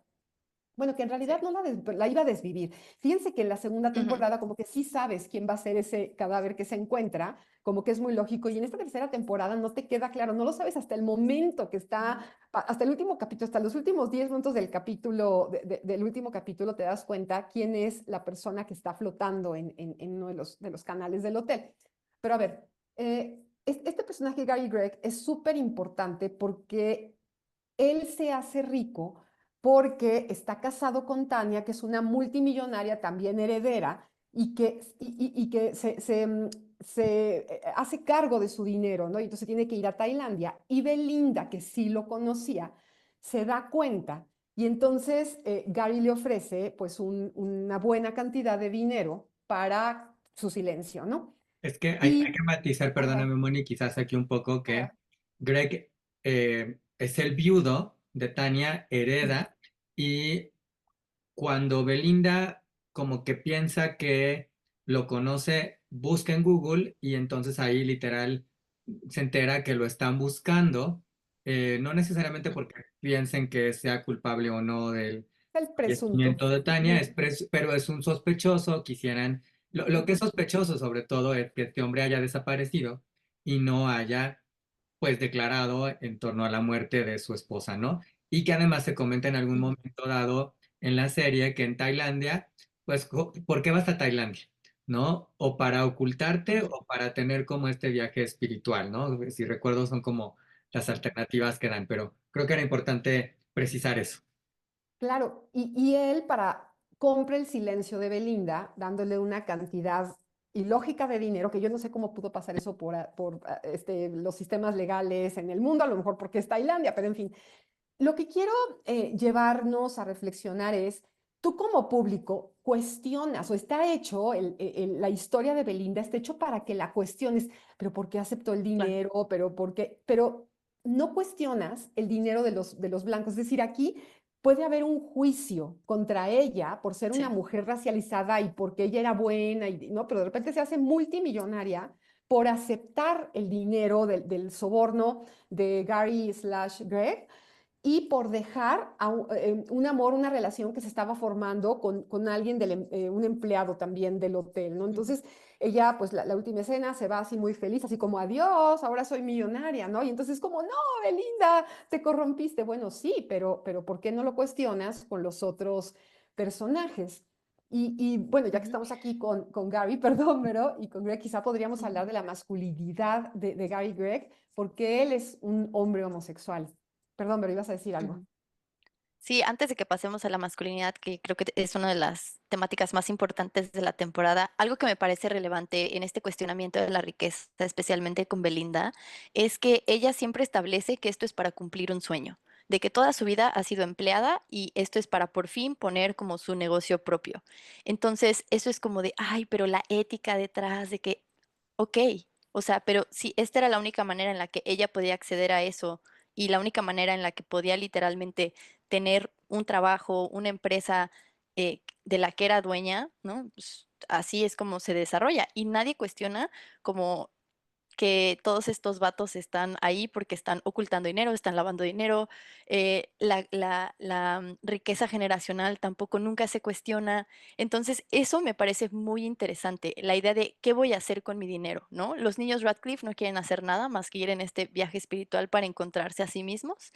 bueno, que en Sí. realidad no la iba a desvivir. Fíjense que en la segunda Ujú. temporada como que sí sabes quién va a ser ese cadáver que se encuentra, como que es muy lógico, y en esta tercera temporada no te queda claro, no lo sabes hasta el momento que está, hasta el último capítulo, hasta los últimos 10 minutos del capítulo, del último capítulo te das cuenta quién es la persona que está flotando en uno de los canales del hotel. Pero a ver, este personaje Gary Gregg es súper importante porque él se hace rico porque está casado con Tania, que es una multimillonaria también heredera y que se hace cargo de su dinero, ¿no? Y entonces tiene que ir a Tailandia. Y Belinda, que sí lo conocía, se da cuenta y entonces Gary le ofrece pues una buena cantidad de dinero para su silencio, ¿no? Es que hay Y, que matizar, ajá, perdóname, Moni, quizás aquí un poco que ajá, Greg es el viudo de Tania, hereda, y cuando Belinda como que piensa que lo conoce, busca en Google y entonces ahí literal se entera que lo están buscando, no necesariamente Ujú. porque piensen que sea culpable o no del el presunto. fallecimiento de Tania, Ujú, pero es un sospechoso, quisieran, lo que es sospechoso sobre todo es que este hombre haya desaparecido y no haya pues declarado en torno a la muerte de su esposa, ¿no? Y que además se comenta en algún ujú, momento dado en la serie que en Tailandia, pues, ¿por qué vas a Tailandia? ¿No? O para ocultarte Ujú. o para tener como este viaje espiritual, ¿no? Si recuerdo son como las alternativas que dan, pero creo que era importante precisar eso. claro, y él compra el silencio de Belinda, dándole una cantidad ilógica de dinero, que yo no sé cómo pudo pasar eso por los sistemas legales en el mundo, a lo mejor porque es Tailandia, pero en fin. Lo que quiero llevarnos a reflexionar es, tú como público cuestionas, o está hecho, la historia de Belinda está hecho para que la cuestiones, pero ¿por qué aceptó el Claro. dinero? ¿Pero por qué? Pero no cuestionas el dinero de los blancos. Es decir, aquí puede haber un juicio contra ella por ser una Sí. mujer racializada y porque ella era buena, ¿no? Pero de repente se hace multimillonaria por aceptar el dinero del soborno de Gary slash Greg y por dejar un amor, una relación que se estaba formando con alguien, un empleado también del hotel, ¿no? Ujú. Entonces ella, pues la última escena se va así muy feliz, así como, adiós, ahora soy millonaria, ¿no? Y entonces como, no, Belinda, te corrompiste. Bueno, sí, pero ¿por qué no lo cuestionas con los otros personajes? Y bueno, ya que Ujú. estamos aquí con Gary, perdón, pero y con Greg, quizá podríamos Ujú. hablar de la masculinidad de Gary Gregg, porque él es un hombre homosexual. Perdón, pero ibas a decir algo. Ujú. Sí, antes de que pasemos a la masculinidad, que creo que es una de las temáticas más importantes de la temporada, algo que me parece relevante en este cuestionamiento de la riqueza, especialmente con Belinda, es que ella siempre establece que esto es para cumplir un sueño, de que toda su vida ha sido empleada y esto es para por fin poner como su negocio propio. Entonces, eso es como de, ay, pero la ética detrás de que, ok, o sea, pero si esta era la única manera en la que ella podía acceder a eso y la única manera en la que podía literalmente tener un trabajo, una empresa de la que era dueña, ¿no? Pues, así es como se desarrolla y nadie cuestiona como que todos estos vatos están ahí porque están ocultando dinero, están lavando dinero, riqueza generacional tampoco nunca se cuestiona. Entonces, eso me parece muy interesante, la idea de qué voy a hacer con mi dinero, ¿no? Los niños Radcliffe no quieren hacer nada más que ir en este viaje espiritual para encontrarse a sí mismos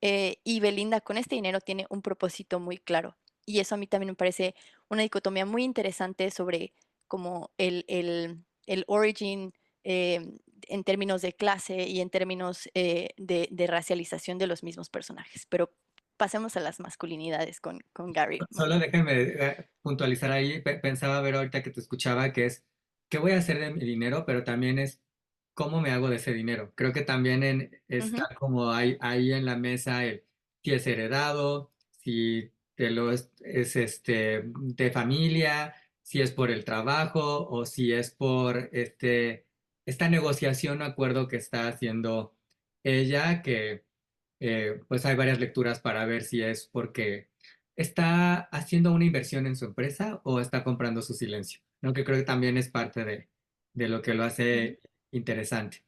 y Belinda con este dinero tiene un propósito muy claro. Y eso a mí también me parece una dicotomía muy interesante sobre como el origin en términos de clase y en términos de racialización de los mismos personajes. Pero pasemos a las masculinidades con Gary, Solo Moni. déjenme puntualizar ahí, pensaba ver ahorita que te escuchaba que es, ¿qué voy a hacer de mi dinero? Pero también es, ¿cómo me hago de ese dinero? Creo que también está Ujú, como ahí en la mesa el si es heredado, si es de familia, si es por el trabajo o si es por esta negociación o acuerdo que está haciendo ella, que pues hay varias lecturas para ver si es porque está haciendo una inversión en su empresa o está comprando su silencio, ¿no? Que creo que también es parte de lo que lo ujú. hace interesante.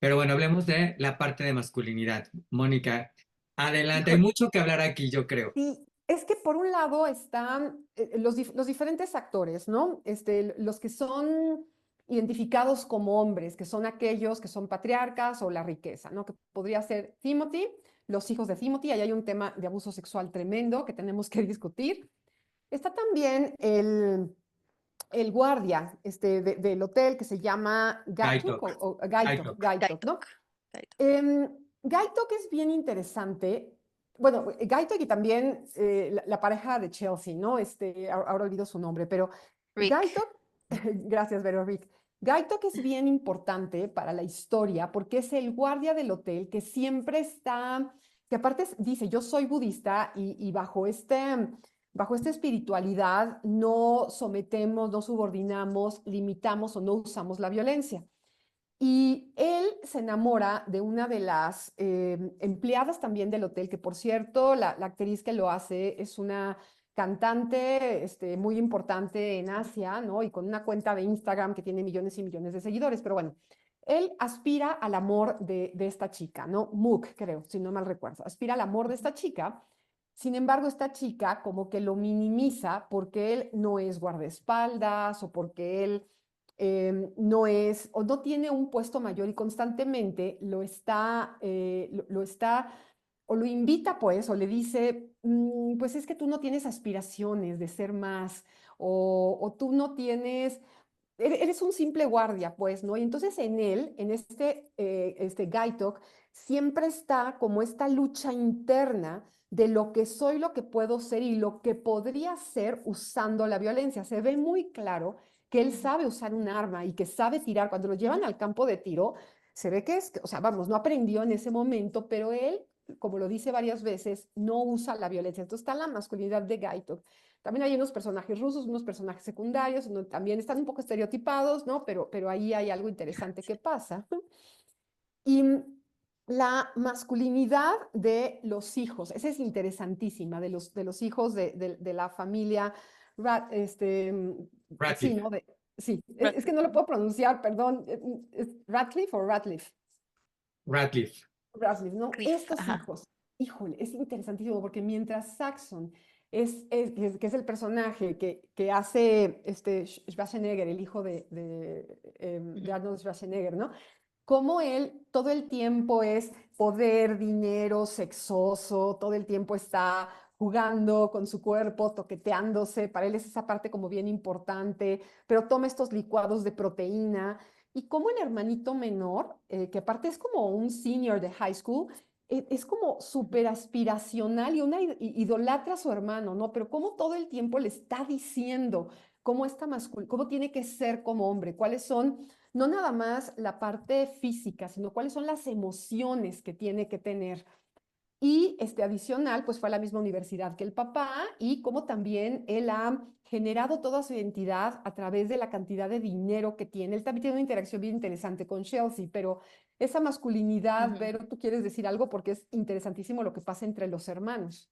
Pero bueno, hablemos de la parte de masculinidad. Mónica, adelante. Hay Híjole, mucho que hablar aquí, yo creo. sí, es que por un lado están los diferentes actores, ¿no? Los que son identificados como hombres, que son aquellos que son patriarcas o la riqueza, ¿no? Que podría ser Timothy, los hijos de Timothy, ahí hay un tema de abuso sexual tremendo que tenemos que discutir. Está también el guardia del hotel que se llama Gaituk Gaitok, Gaitok, ¿no? Gaitok, Gaitok. Gaitok es bien interesante. Bueno, Gaitok y también la pareja de Chelsea, ¿no? Ahora olvido su nombre, pero Rick. Gaitok, gracias, Vero Rick. Gaitok es bien importante para la historia porque es el guardia del hotel que siempre está, que aparte dice, yo soy budista y bajo esta espiritualidad no sometemos, no subordinamos, limitamos o no usamos la violencia. Y él se enamora de una de las empleadas también del hotel, que por cierto, la actriz que lo hace es una cantante muy importante en Asia, ¿no? Y con una cuenta de Instagram que tiene millones y millones de seguidores. Pero bueno, él aspira al amor de esta chica, ¿no? Mook, creo, si no mal recuerdo. Aspira al amor de esta chica. Sin embargo, esta chica como que lo minimiza porque él no es guardaespaldas o porque él no es o no tiene un puesto mayor y constantemente lo está o lo invita pues o le dice, pues es que tú no tienes aspiraciones de ser más o tú no tienes, eres un simple guardia pues, ¿no? Y entonces en él, en este Gaitok, siempre está como esta lucha interna de lo que soy, lo que puedo ser y lo que podría ser usando la violencia. Se ve muy claro que él sabe usar un arma y que sabe tirar. Cuando lo llevan al campo de tiro, se ve que o sea, vamos, no aprendió en ese momento, pero él, como lo dice varias veces, no usa la violencia. Entonces está la masculinidad de Gaitok. También hay unos personajes rusos, unos personajes secundarios, también están un poco estereotipados, ¿no? Pero ahí hay algo interesante que pasa. Y la masculinidad de los hijos, esa es interesantísima, de los hijos de la familia, sí, Radcliffe, ¿no? Sí, es que Radcliffe. no lo puedo pronunciar, perdón, ¿es Radcliffe o Radcliffe? Radcliffe. Radcliffe, ¿no? Cliff, Estos ajá. hijos, híjole, es interesantísimo porque mientras Saxon que es el personaje que hace Schwarzenegger, el hijo de Ujú, Arnold Schwarzenegger, ¿no? Cómo él todo el tiempo es poder, dinero, sexoso, todo el tiempo está jugando con su cuerpo, toqueteándose, para él es esa parte como bien importante, pero toma estos licuados de proteína. Y como el hermanito menor, que aparte es como un senior de high school, es como ujú, súper aspiracional y idolatra a su hermano, ¿no? Pero como todo el tiempo le está diciendo cómo tiene que ser como hombre, cuáles son no nada más la parte física, sino cuáles son las emociones que tiene que tener. Y adicional, pues fue a la misma universidad que el papá y como también él ha generado toda su identidad a través de la cantidad de dinero que tiene. Él también tiene una interacción bien interesante con Chelsea, pero esa masculinidad, ujú. Vero, tú quieres decir algo porque es interesantísimo lo que pasa entre los hermanos.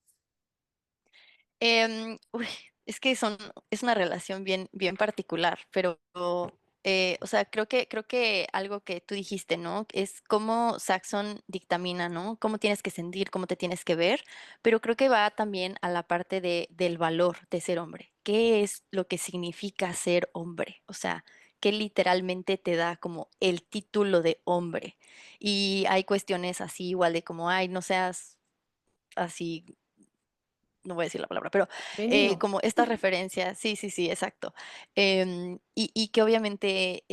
Uy, es que es una relación bien particular, pero, o sea, creo que algo que tú dijiste, ¿no? Es cómo Saxon dictamina, ¿no? Cómo tienes que sentir, cómo te tienes que ver, pero creo que va también a la parte del valor de ser hombre. ¿Qué es lo que significa ser hombre? O sea, ¿qué literalmente te da como el título de hombre? Y hay cuestiones así igual de como, ay, no seas así, no voy a decir la palabra, pero Menino. como estas referencias, sí, sí, sí, exacto. Y que obviamente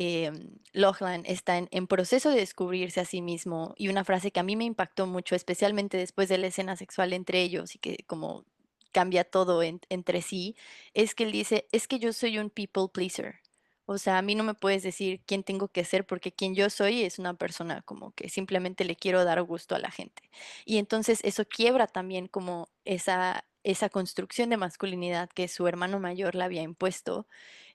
Lochlan está en proceso de descubrirse a sí mismo y una frase que a mí me impactó mucho, especialmente después de la escena sexual entre ellos y que como cambia todo entre sí, es que él dice, es que yo soy un people pleaser. O sea, a mí no me puedes decir quién tengo que ser porque quien yo soy es una persona como que simplemente le quiero dar gusto a la gente. Y entonces eso quiebra también como esa construcción de masculinidad que su hermano mayor le había impuesto,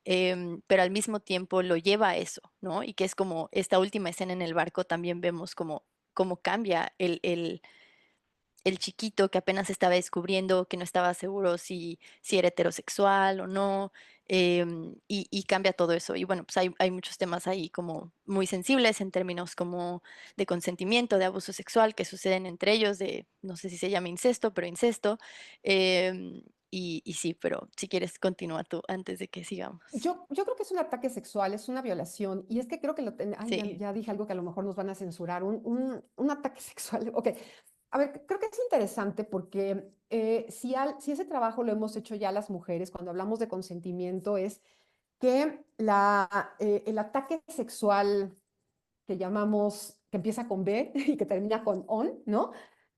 pero al mismo tiempo lo lleva a eso, ¿no? Y que es como esta última escena en el barco también vemos cómo cambia el chiquito que apenas estaba descubriendo, que no estaba seguro si era heterosexual o no, y cambia todo eso. Y bueno, pues hay muchos temas ahí como muy sensibles en términos como de consentimiento, de abuso sexual que suceden entre ellos, de no sé si se llama incesto, pero incesto. Y sí, pero si quieres continúa tú antes de que sigamos. Yo creo que es un ataque sexual, es una violación. Y es que creo que ay, Sí. ya dije algo que a lo mejor nos van a censurar. Un ataque sexual. Ok. A ver, creo que es interesante porque si ese trabajo lo hemos hecho ya las mujeres, cuando hablamos de consentimiento, es que el ataque sexual que llamamos, que empieza con B y que termina con on, ¿no?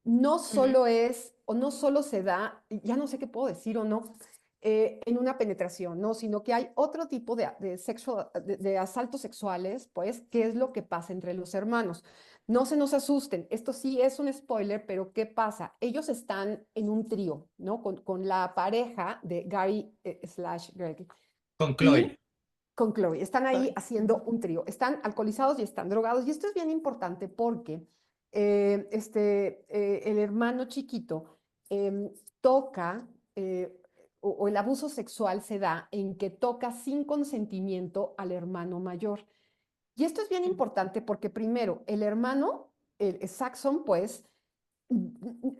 No Ujú, solo es, o no solo se da, ya no sé qué puedo decir o no, en una penetración, ¿no? Sino que hay otro tipo de asaltos sexuales, pues, que es lo que pasa entre los hermanos. No se nos asusten, esto sí es un spoiler, pero ¿qué pasa? Ellos están en un trío, ¿no? Con la pareja de Gary slash Greg. Con Y Chloe. con Chloe. Están ahí Chloe. haciendo un trío. Están alcoholizados y están drogados. Y esto es bien importante porque el hermano chiquito toca, o el abuso sexual se da en que toca sin consentimiento al hermano mayor. Y esto es bien Ujú, importante porque primero, el hermano, el Saxon, pues,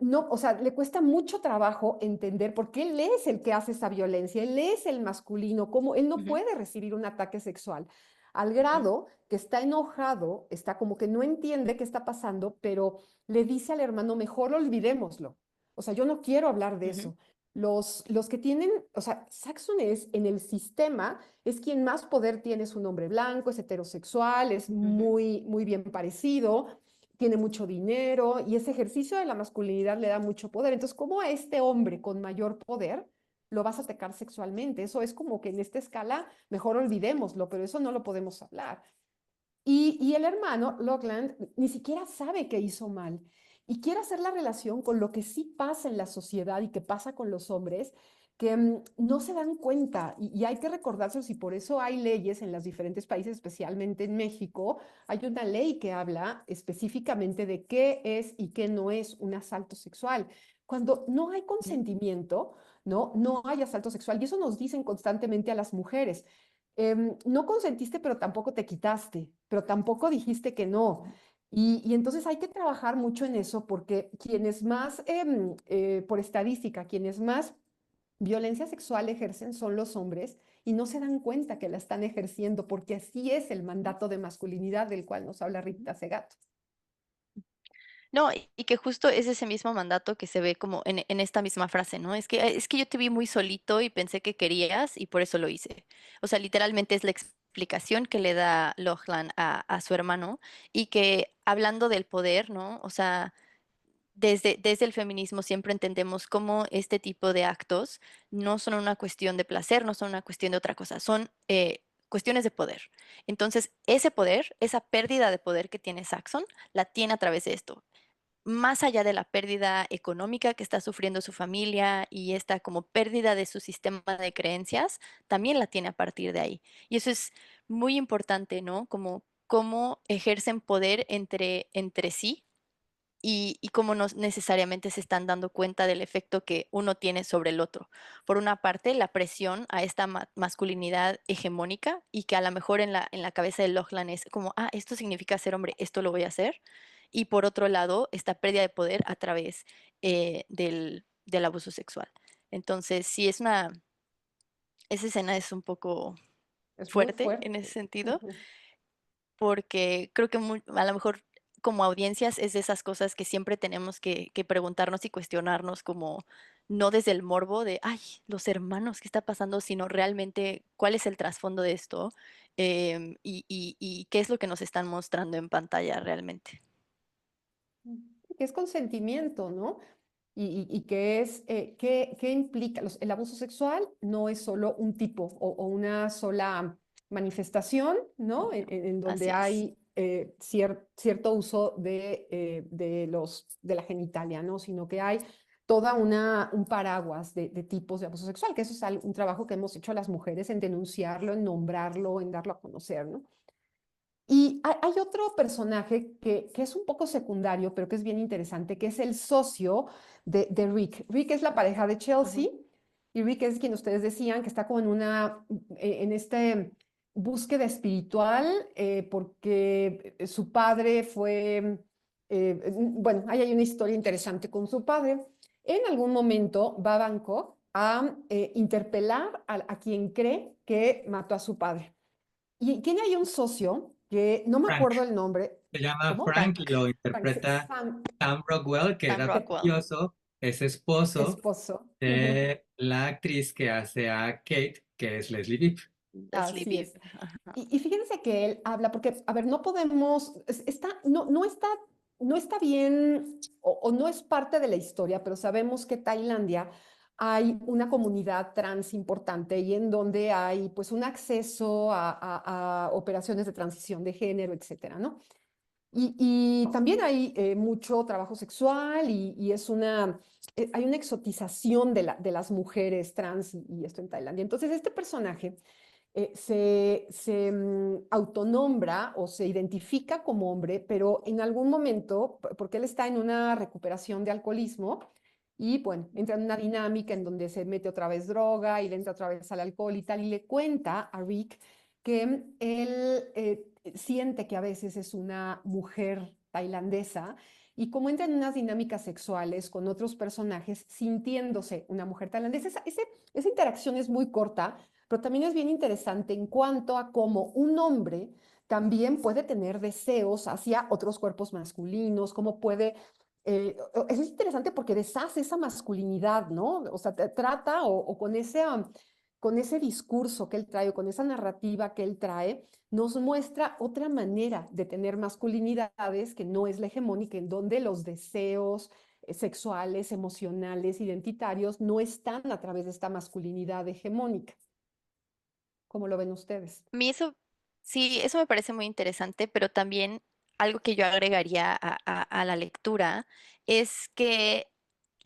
no, o sea, le cuesta mucho trabajo entender por qué él es el que hace esa violencia, él es el masculino, cómo él no ujú, puede recibir un ataque sexual, al ujú, grado que está enojado, está como que no entiende qué está pasando, pero le dice al hermano, mejor olvidémoslo. O sea, yo no quiero hablar de ujú, eso. Los que tienen, o sea, Saxon es en el sistema, es quien más poder tiene, es un hombre blanco, es heterosexual, es ujú. muy bien parecido, tiene mucho dinero y ese ejercicio de la masculinidad le da mucho poder. Entonces, ¿cómo a este hombre con mayor poder lo vas a atacar sexualmente? Eso es como que en esta escala, mejor olvidémoslo, pero eso no lo podemos hablar. Y el hermano, Lockland, ni siquiera sabe que hizo mal y quiere hacer la relación con lo que sí pasa en la sociedad y que pasa con los hombres que no se dan cuenta y hay que recordárselos y por eso hay leyes en los diferentes países, especialmente en México, hay una ley que habla específicamente de qué es y qué no es un asalto sexual. Cuando no hay Ujú, consentimiento, no hay asalto sexual y eso nos dicen constantemente a las mujeres. No consentiste, pero tampoco te quitaste, pero tampoco dijiste que no. Y entonces hay que trabajar mucho en eso porque quienes más, por estadística, quienes más violencia sexual ejercen son los hombres y no se dan cuenta que la están ejerciendo porque así es el mandato de masculinidad del cual nos habla ujú. Rita Segato. No, y que justo es ese mismo mandato que se ve como en esta misma frase, ¿no? Es que yo te vi muy solito y pensé que querías y por eso lo hice. O sea, literalmente es la explicación que le da Lochlan a su hermano y que hablando del poder, ¿no? O sea, desde el feminismo siempre entendemos cómo este tipo de actos no son una cuestión de placer, no son una cuestión de otra cosa, son cuestiones de poder. Entonces, ese poder, esa pérdida de poder que tiene Saxon, la tiene a través de esto más allá de la pérdida económica que está sufriendo su familia y esta como pérdida de su sistema de creencias, también la tiene a partir de ahí. Y eso es muy importante, ¿no? Como cómo ejercen poder entre sí y cómo no necesariamente se están dando cuenta del efecto que uno tiene sobre el otro. Por una parte, la presión a esta masculinidad hegemónica y que a lo mejor en la cabeza de Lochlan es como, ah, esto significa ser hombre, esto lo voy a hacer. Y por otro lado, esta pérdida de poder a través del abuso sexual. Entonces, sí, esa escena es un poco Es muy fuerte en ese fuerte. sentido Ujú. porque creo que a lo mejor como audiencias es de esas cosas que siempre tenemos que preguntarnos y cuestionarnos como no desde el morbo de, ay, los hermanos, ¿qué está pasando? Sino realmente cuál es el trasfondo de esto. Y qué es lo que nos están mostrando en pantalla realmente. Que es consentimiento, ¿no? Y que es, ¿qué implica? El abuso sexual no es solo un tipo o una sola manifestación, ¿no? En donde Así es. hay cierto uso de la genitalia, ¿no? Sino que hay toda un paraguas de tipos de abuso sexual, que eso es un trabajo que hemos hecho las mujeres en denunciarlo, en nombrarlo, en darlo a conocer, ¿no? Y hay otro personaje que es un poco secundario, pero que es bien interesante, que es el socio de Rick. Rick es la pareja de Chelsea y Rick es quien ustedes decían que está como en este búsqueda espiritual porque su padre bueno, ahí hay una historia interesante con su padre. En algún momento va a Bangkok a interpelar a quien cree que mató a su padre. Y tiene ahí un socio que no me Frank. acuerdo el nombre. Se llama ¿Cómo? Frank y lo Frank, interpreta Sam, Sam Rockwell, que Sam era que- Rockwell, curioso, es esposo esposo. de la actriz que hace a Kate, que es Leslie Bibb. Leslie Así Bibb. es. Y fíjense que él habla, porque, a ver, no podemos, no está bien o no es parte de la historia, pero sabemos que Tailandia hay una comunidad trans importante y en donde hay pues un acceso a operaciones de transición de género, etcétera, ¿no? Y también hay mucho trabajo sexual y hay una exotización de las mujeres trans y esto en Tailandia. Entonces, este personaje se autonombra o se identifica como hombre, pero en algún momento, porque él está en una recuperación de alcoholismo, y bueno, entra en una dinámica en donde se mete otra vez droga y le entra otra vez al alcohol y tal, y le cuenta a Rick que él siente que a veces es una mujer tailandesa y como entra en unas dinámicas sexuales con otros personajes, sintiéndose una mujer tailandesa. Esa interacción es muy corta, pero también es bien interesante en cuanto a cómo un hombre también puede tener deseos hacia otros cuerpos masculinos, cómo puede... es interesante porque deshace esa masculinidad, ¿no? O sea, trata o con ese discurso que él trae o con esa narrativa que él trae, nos muestra otra manera de tener masculinidades que no es la hegemónica, en donde los deseos sexuales, emocionales, identitarios no están a través de esta masculinidad hegemónica. ¿Cómo lo ven ustedes? A mí eso, sí, eso me parece muy interesante, pero también algo que yo agregaría a la lectura es que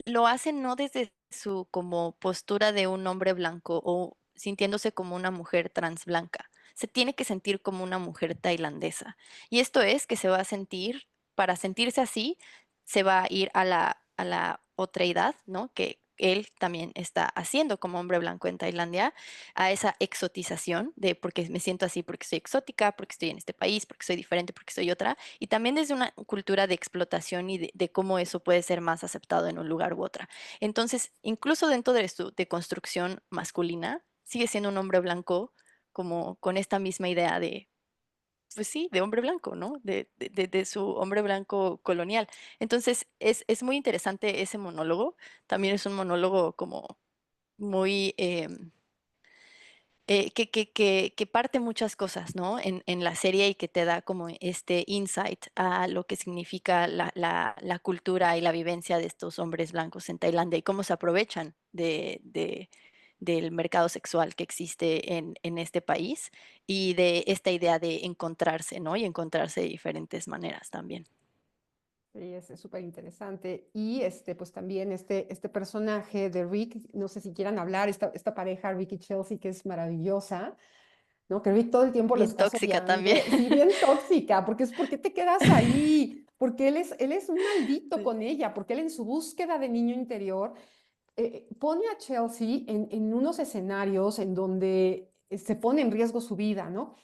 lo hace no desde su como postura de un hombre blanco o sintiéndose como una mujer trans blanca. Se tiene que sentir como una mujer tailandesa. Y esto es que se va a sentir, para sentirse así, se va a ir a la otra edad, ¿no? Que él también está haciendo como hombre blanco en Tailandia, a esa exotización de porque me siento así, porque soy exótica, porque estoy en este país, porque soy diferente, porque soy otra, y también desde una cultura de explotación y de cómo eso puede ser más aceptado en un lugar u otra. Entonces, incluso dentro de su deconstrucción masculina, sigue siendo un hombre blanco como con esta misma idea de, pues sí, de hombre blanco, ¿no? De su hombre blanco colonial. Entonces, es muy interesante ese monólogo. También es un monólogo como muy... que parte muchas cosas, ¿no? En la serie y que te da como este insight a lo que significa la cultura y la vivencia de estos hombres blancos en Tailandia y cómo se aprovechan del mercado sexual que existe en este país y de esta idea de encontrarse, ¿no? Y encontrarse de diferentes maneras también. Sí, es súper interesante. Y pues también este personaje de Rick, no sé si quieran hablar, esta pareja, Rick y Chelsea, que es maravillosa, ¿no? Que Rick todo el tiempo lo Bien está tóxica también. soñando, sí, bien tóxica, porque ¿por qué te quedas ahí? Porque él es un maldito Sí. con ella, porque él en su búsqueda de niño interior pone a Chelsea en unos escenarios en donde se pone en riesgo su vida, ¿no?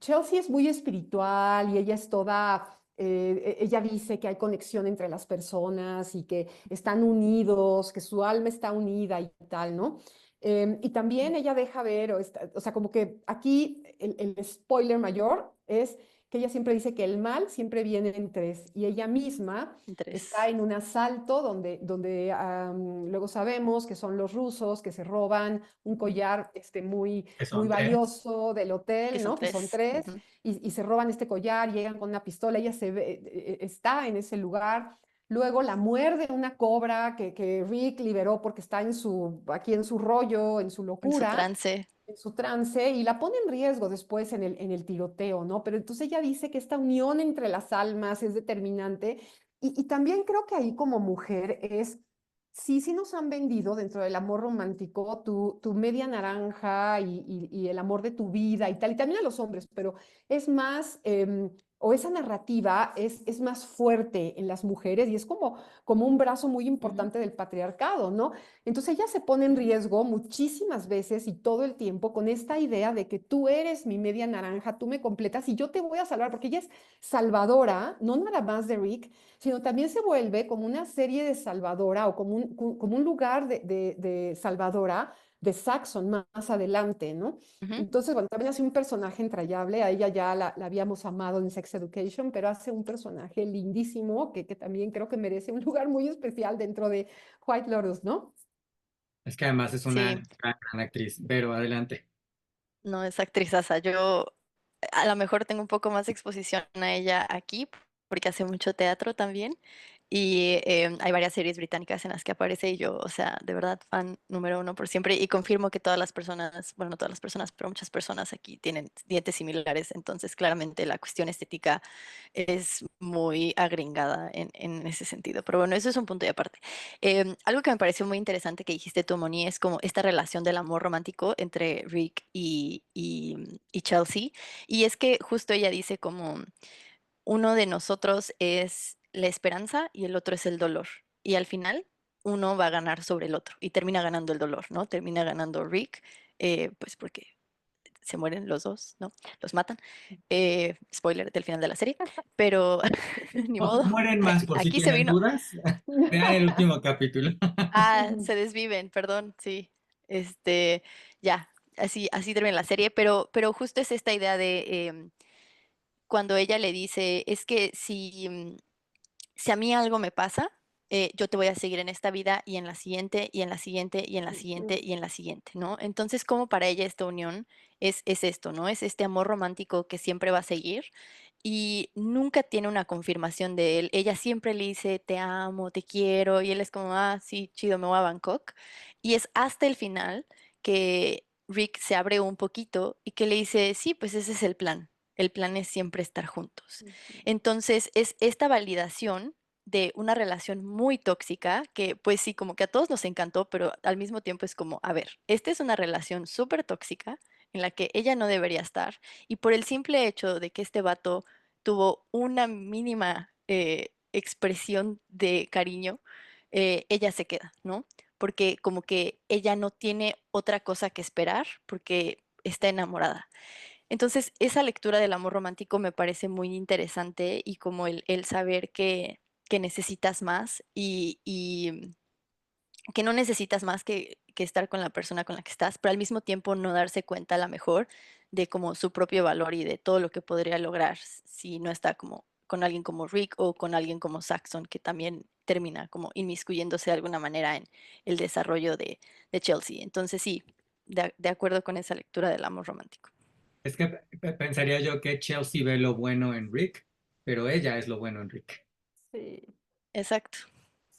Chelsea es muy espiritual y ella es toda, ella dice que hay conexión entre las personas y que están unidos, que su alma está unida y tal, ¿no? Y también ella deja ver, o sea, como que aquí el spoiler mayor es que ella siempre dice que el mal siempre viene en tres y ella misma está Interés. en un asalto donde luego sabemos que son los rusos que se roban un collar Que muy son tres. valioso del Que hotel, son ¿no? Que son tres. tres, Ujú. y se roban este collar, llegan con una pistola, ella está en ese lugar. Luego la muerde una cobra que Rick liberó porque está aquí en su rollo, en su En su locura. trance. en su trance y la pone en riesgo después en el tiroteo, ¿no? Pero entonces ella dice que esta unión entre las almas es determinante y también creo que ahí como mujer es, sí, sí nos han vendido dentro del amor romántico tu media naranja y el amor de tu vida y tal, y también a los hombres, pero es más, o esa narrativa es más fuerte en las mujeres y es como un brazo muy Ujú, importante del patriarcado, ¿no? Entonces ella se pone en riesgo muchísimas veces y todo el tiempo con esta idea de que tú eres mi media naranja, tú me completas y yo te voy a salvar, porque ella es salvadora, no nada más de Rick, sino también se vuelve como una serie de salvadora o como un lugar de salvadora de Saxon más adelante, ¿no? ujú. Entonces, bueno, también hace un personaje entrañable, a ella ya la habíamos amado en Sex Education, pero hace un personaje lindísimo que también creo que merece un lugar muy especial dentro de White Lotus, ¿no? Es que además es una Sí, gran actriz. Pero adelante. no es actrizaza. Yo a lo mejor tengo un poco más de exposición a ella aquí, porque hace mucho teatro también. Y hay varias series británicas en las que aparece y yo, o sea, de verdad, fan número uno por siempre. Y confirmo que todas las personas, bueno, no todas las personas, pero muchas personas aquí tienen dientes similares. Entonces, claramente la cuestión estética es muy agringada en ese sentido. Pero bueno, eso es un punto de aparte. Algo que me pareció muy interesante que dijiste tú, Moni, es como esta relación del amor romántico entre Rick y Chelsea. Y es que justo ella dice como uno de nosotros es la esperanza y el otro es el dolor. Y al final uno va a ganar sobre el otro y termina ganando el dolor, ¿no? Termina ganando Rick, pues porque se mueren los dos, ¿no? Los matan. Spoiler del final de la serie, pero ni Oh, modo. mueren más por si Aquí se tienen vino. dudas. Vean el último capítulo. Ah, se desviven, perdón, sí. Este, ya, así termina la serie, pero justo es esta idea de cuando ella le dice, es que si a mí algo me pasa, yo te voy a seguir en esta vida y en la siguiente, y en la siguiente, y en la siguiente, y en la siguiente, ¿no? Entonces, como para ella esta unión es esto, ¿no? Es este amor romántico que siempre va a seguir y nunca tiene una confirmación de él. Ella siempre le dice, te amo, te quiero, y él es como, ah, sí, chido, me voy a Bangkok. Y es hasta el final que Rick se abre un poquito y que le dice, sí, pues ese es el plan. El plan es siempre estar juntos. Entonces, es esta validación de una relación muy tóxica que, pues sí, como que a todos nos encantó, pero al mismo tiempo es como, a ver, esta es una relación súper tóxica en la que ella no debería estar y por el simple hecho de que este vato tuvo una mínima expresión de cariño, ella se queda, ¿no? Porque como que ella no tiene otra cosa que esperar porque está enamorada. Entonces, esa lectura del amor romántico me parece muy interesante y como el saber que necesitas más y que no necesitas más que estar con la persona con la que estás, pero al mismo tiempo no darse cuenta a la mejor de como su propio valor y de todo lo que podría lograr si no está como con alguien como Rick o con alguien como Saxon, que también termina como inmiscuyéndose de alguna manera en el desarrollo de Chelsea. Entonces, sí, de acuerdo con esa lectura del amor romántico. Es que pensaría yo que Chelsea ve lo bueno en Rick, pero ella es lo bueno en Rick. Sí, Exacto,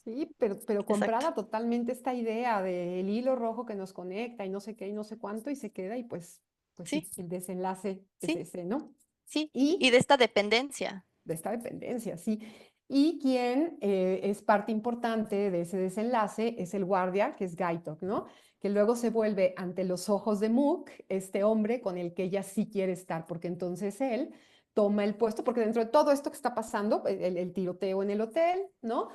sí, pero exacto. comprada totalmente esta idea del hilo rojo que nos conecta y no sé qué y no sé cuánto y se queda y pues Sí, sí, el desenlace es sí, ese, ¿no? sí. Y Y de esta dependencia. de esta dependencia, sí. Y quien es parte importante de ese desenlace es el guardia, que es Gaitok, ¿no? Que luego se vuelve ante los ojos de Mook, este hombre con el que ella sí quiere estar, porque entonces él toma el puesto, porque dentro de todo esto que está pasando, el tiroteo en el hotel, ¿no?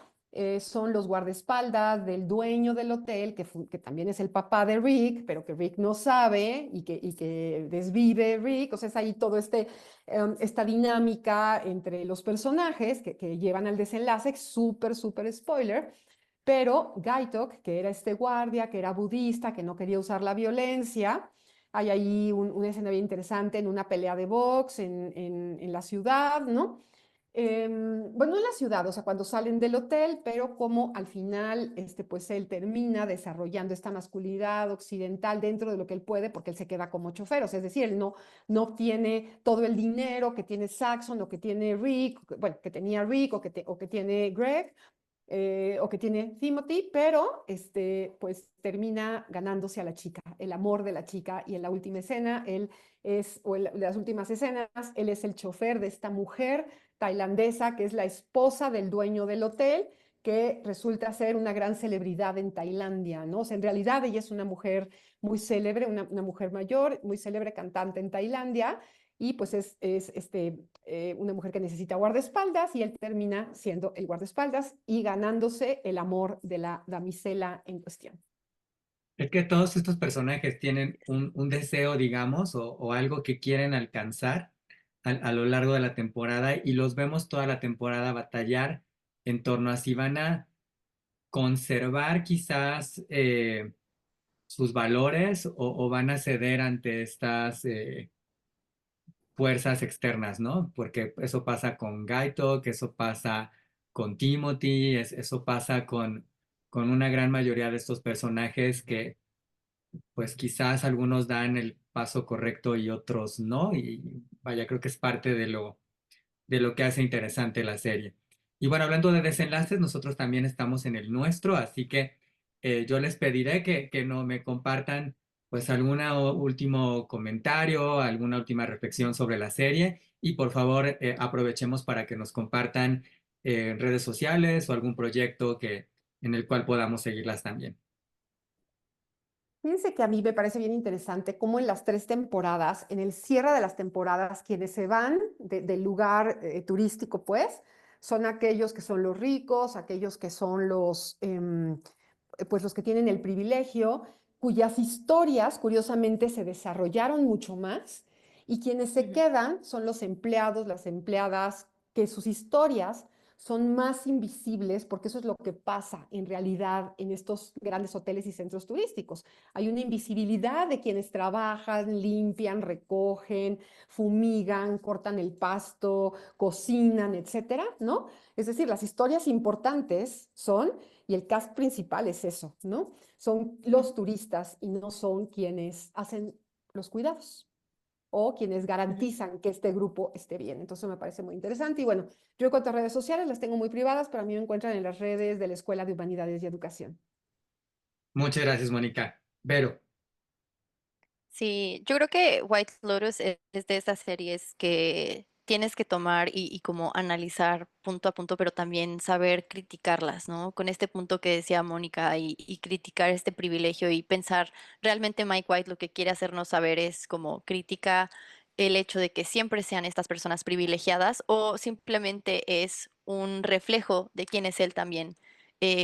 Son los guardaespaldas del dueño del hotel, que también es el papá de Rick, pero que Rick no sabe y que desvive Rick, o sea, es ahí todo esta dinámica entre los personajes que llevan al desenlace, súper, súper spoiler, pero Gaitok, que era este guardia, que era budista, que no quería usar la violencia, hay ahí una escena bien interesante en una pelea de box en la ciudad, ¿no? Bueno, en la ciudad, o sea, cuando salen del hotel, pero como al final, pues él termina desarrollando esta masculinidad occidental dentro de lo que él puede, porque él se queda como chofer, o sea, es decir, él no obtiene todo el dinero que tiene Saxon o que tiene Rick, bueno, que tenía Rick o que tiene Greg, o que tiene Timothy, pero pues termina ganándose a la chica, el amor de la chica, y en la última escena, o en las últimas escenas, él es el chofer de esta mujer tailandesa que es la esposa del dueño del hotel, que resulta ser una gran celebridad en Tailandia, ¿no? O sea, en realidad ella es una mujer muy célebre, una mujer mayor, muy célebre cantante en Tailandia, y pues es una mujer que necesita guardaespaldas y él termina siendo el guardaespaldas y ganándose el amor de la damisela en cuestión. Es que todos estos personajes tienen un deseo, digamos, o algo que quieren alcanzar a lo largo de la temporada y los vemos toda la temporada batallar en torno a si van a conservar quizás sus valores o van a ceder ante estas fuerzas externas, ¿no? Porque eso pasa con Gaito, que eso pasa con Timothy, eso pasa con una gran mayoría de estos personajes que pues quizás algunos dan el paso correcto y otros no, y vaya, creo que es parte de lo que hace interesante la serie. Y bueno, hablando de desenlaces, nosotros también estamos en el nuestro, así que yo les pediré que no me compartan pues algún último comentario, alguna última reflexión sobre la serie y por favor aprovechemos para que nos compartan en redes sociales o algún proyecto en el cual podamos seguirlas también. Fíjense que a mí me parece bien interesante cómo en las 3 temporadas, en el cierre de las temporadas, quienes se van del lugar turístico, pues, son aquellos que son los ricos, aquellos que son pues los que tienen el privilegio, cuyas historias, curiosamente, se desarrollaron mucho más, y quienes se Ujú. quedan son los empleados, las empleadas, que sus historias son más invisibles, porque eso es lo que pasa en realidad en estos grandes hoteles y centros turísticos. Hay una invisibilidad de quienes trabajan, limpian, recogen, fumigan, cortan el pasto, cocinan, etcétera, ¿no? Es decir, las historias importantes son, y el cast principal es eso, ¿no? Son los turistas y no son quienes hacen los cuidados o quienes Ujú. garantizan que este grupo esté bien. Entonces me parece muy interesante. Y bueno, yo en cuanto a redes sociales las tengo muy privadas, pero a mí me encuentran en las redes de la Escuela de Humanidades y Educación. Muchas gracias, Mónica. Vero, Sí, yo creo que White Lotus es de esas series que tienes que tomar y como analizar punto a punto, pero también saber criticarlas, ¿no? Con este punto que decía Mónica y criticar este privilegio y pensar, realmente Mike White lo que quiere hacernos saber es como critica el hecho de que siempre sean estas personas privilegiadas o simplemente es un reflejo de quién es él también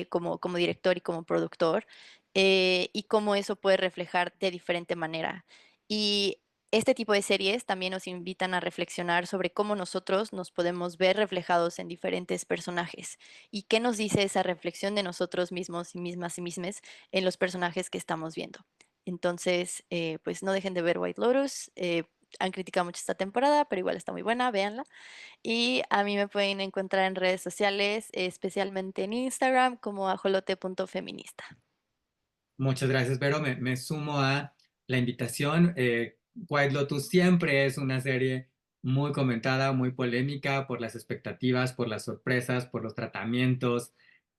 como director y como productor y cómo eso puede reflejar de diferente manera. Y este tipo de series también nos invitan a reflexionar sobre cómo nosotros nos podemos ver reflejados en diferentes personajes y qué nos dice esa reflexión de nosotros mismos y mismas en los personajes que estamos viendo. Entonces, pues no dejen de ver White Lotus. Han criticado mucho esta temporada, pero igual está muy buena, véanla. Y a mí me pueden encontrar en redes sociales, especialmente en Instagram como ajolote.feminista. muchas gracias, Vero. Me sumo a la invitación. White Lotus siempre es una serie muy comentada, muy polémica por las expectativas, por las sorpresas, por los tratamientos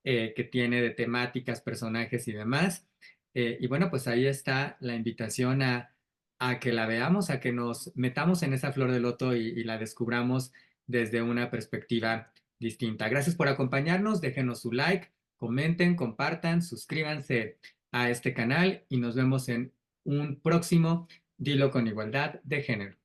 que tiene de temáticas, personajes y demás. Y bueno, pues ahí está la invitación a que la veamos, a que nos metamos en esa flor de loto y la descubramos desde una perspectiva distinta. Gracias por acompañarnos. Déjenos su like, comenten, compartan, suscríbanse a este canal y nos vemos en un próximo Dilo con Igualdad de Género.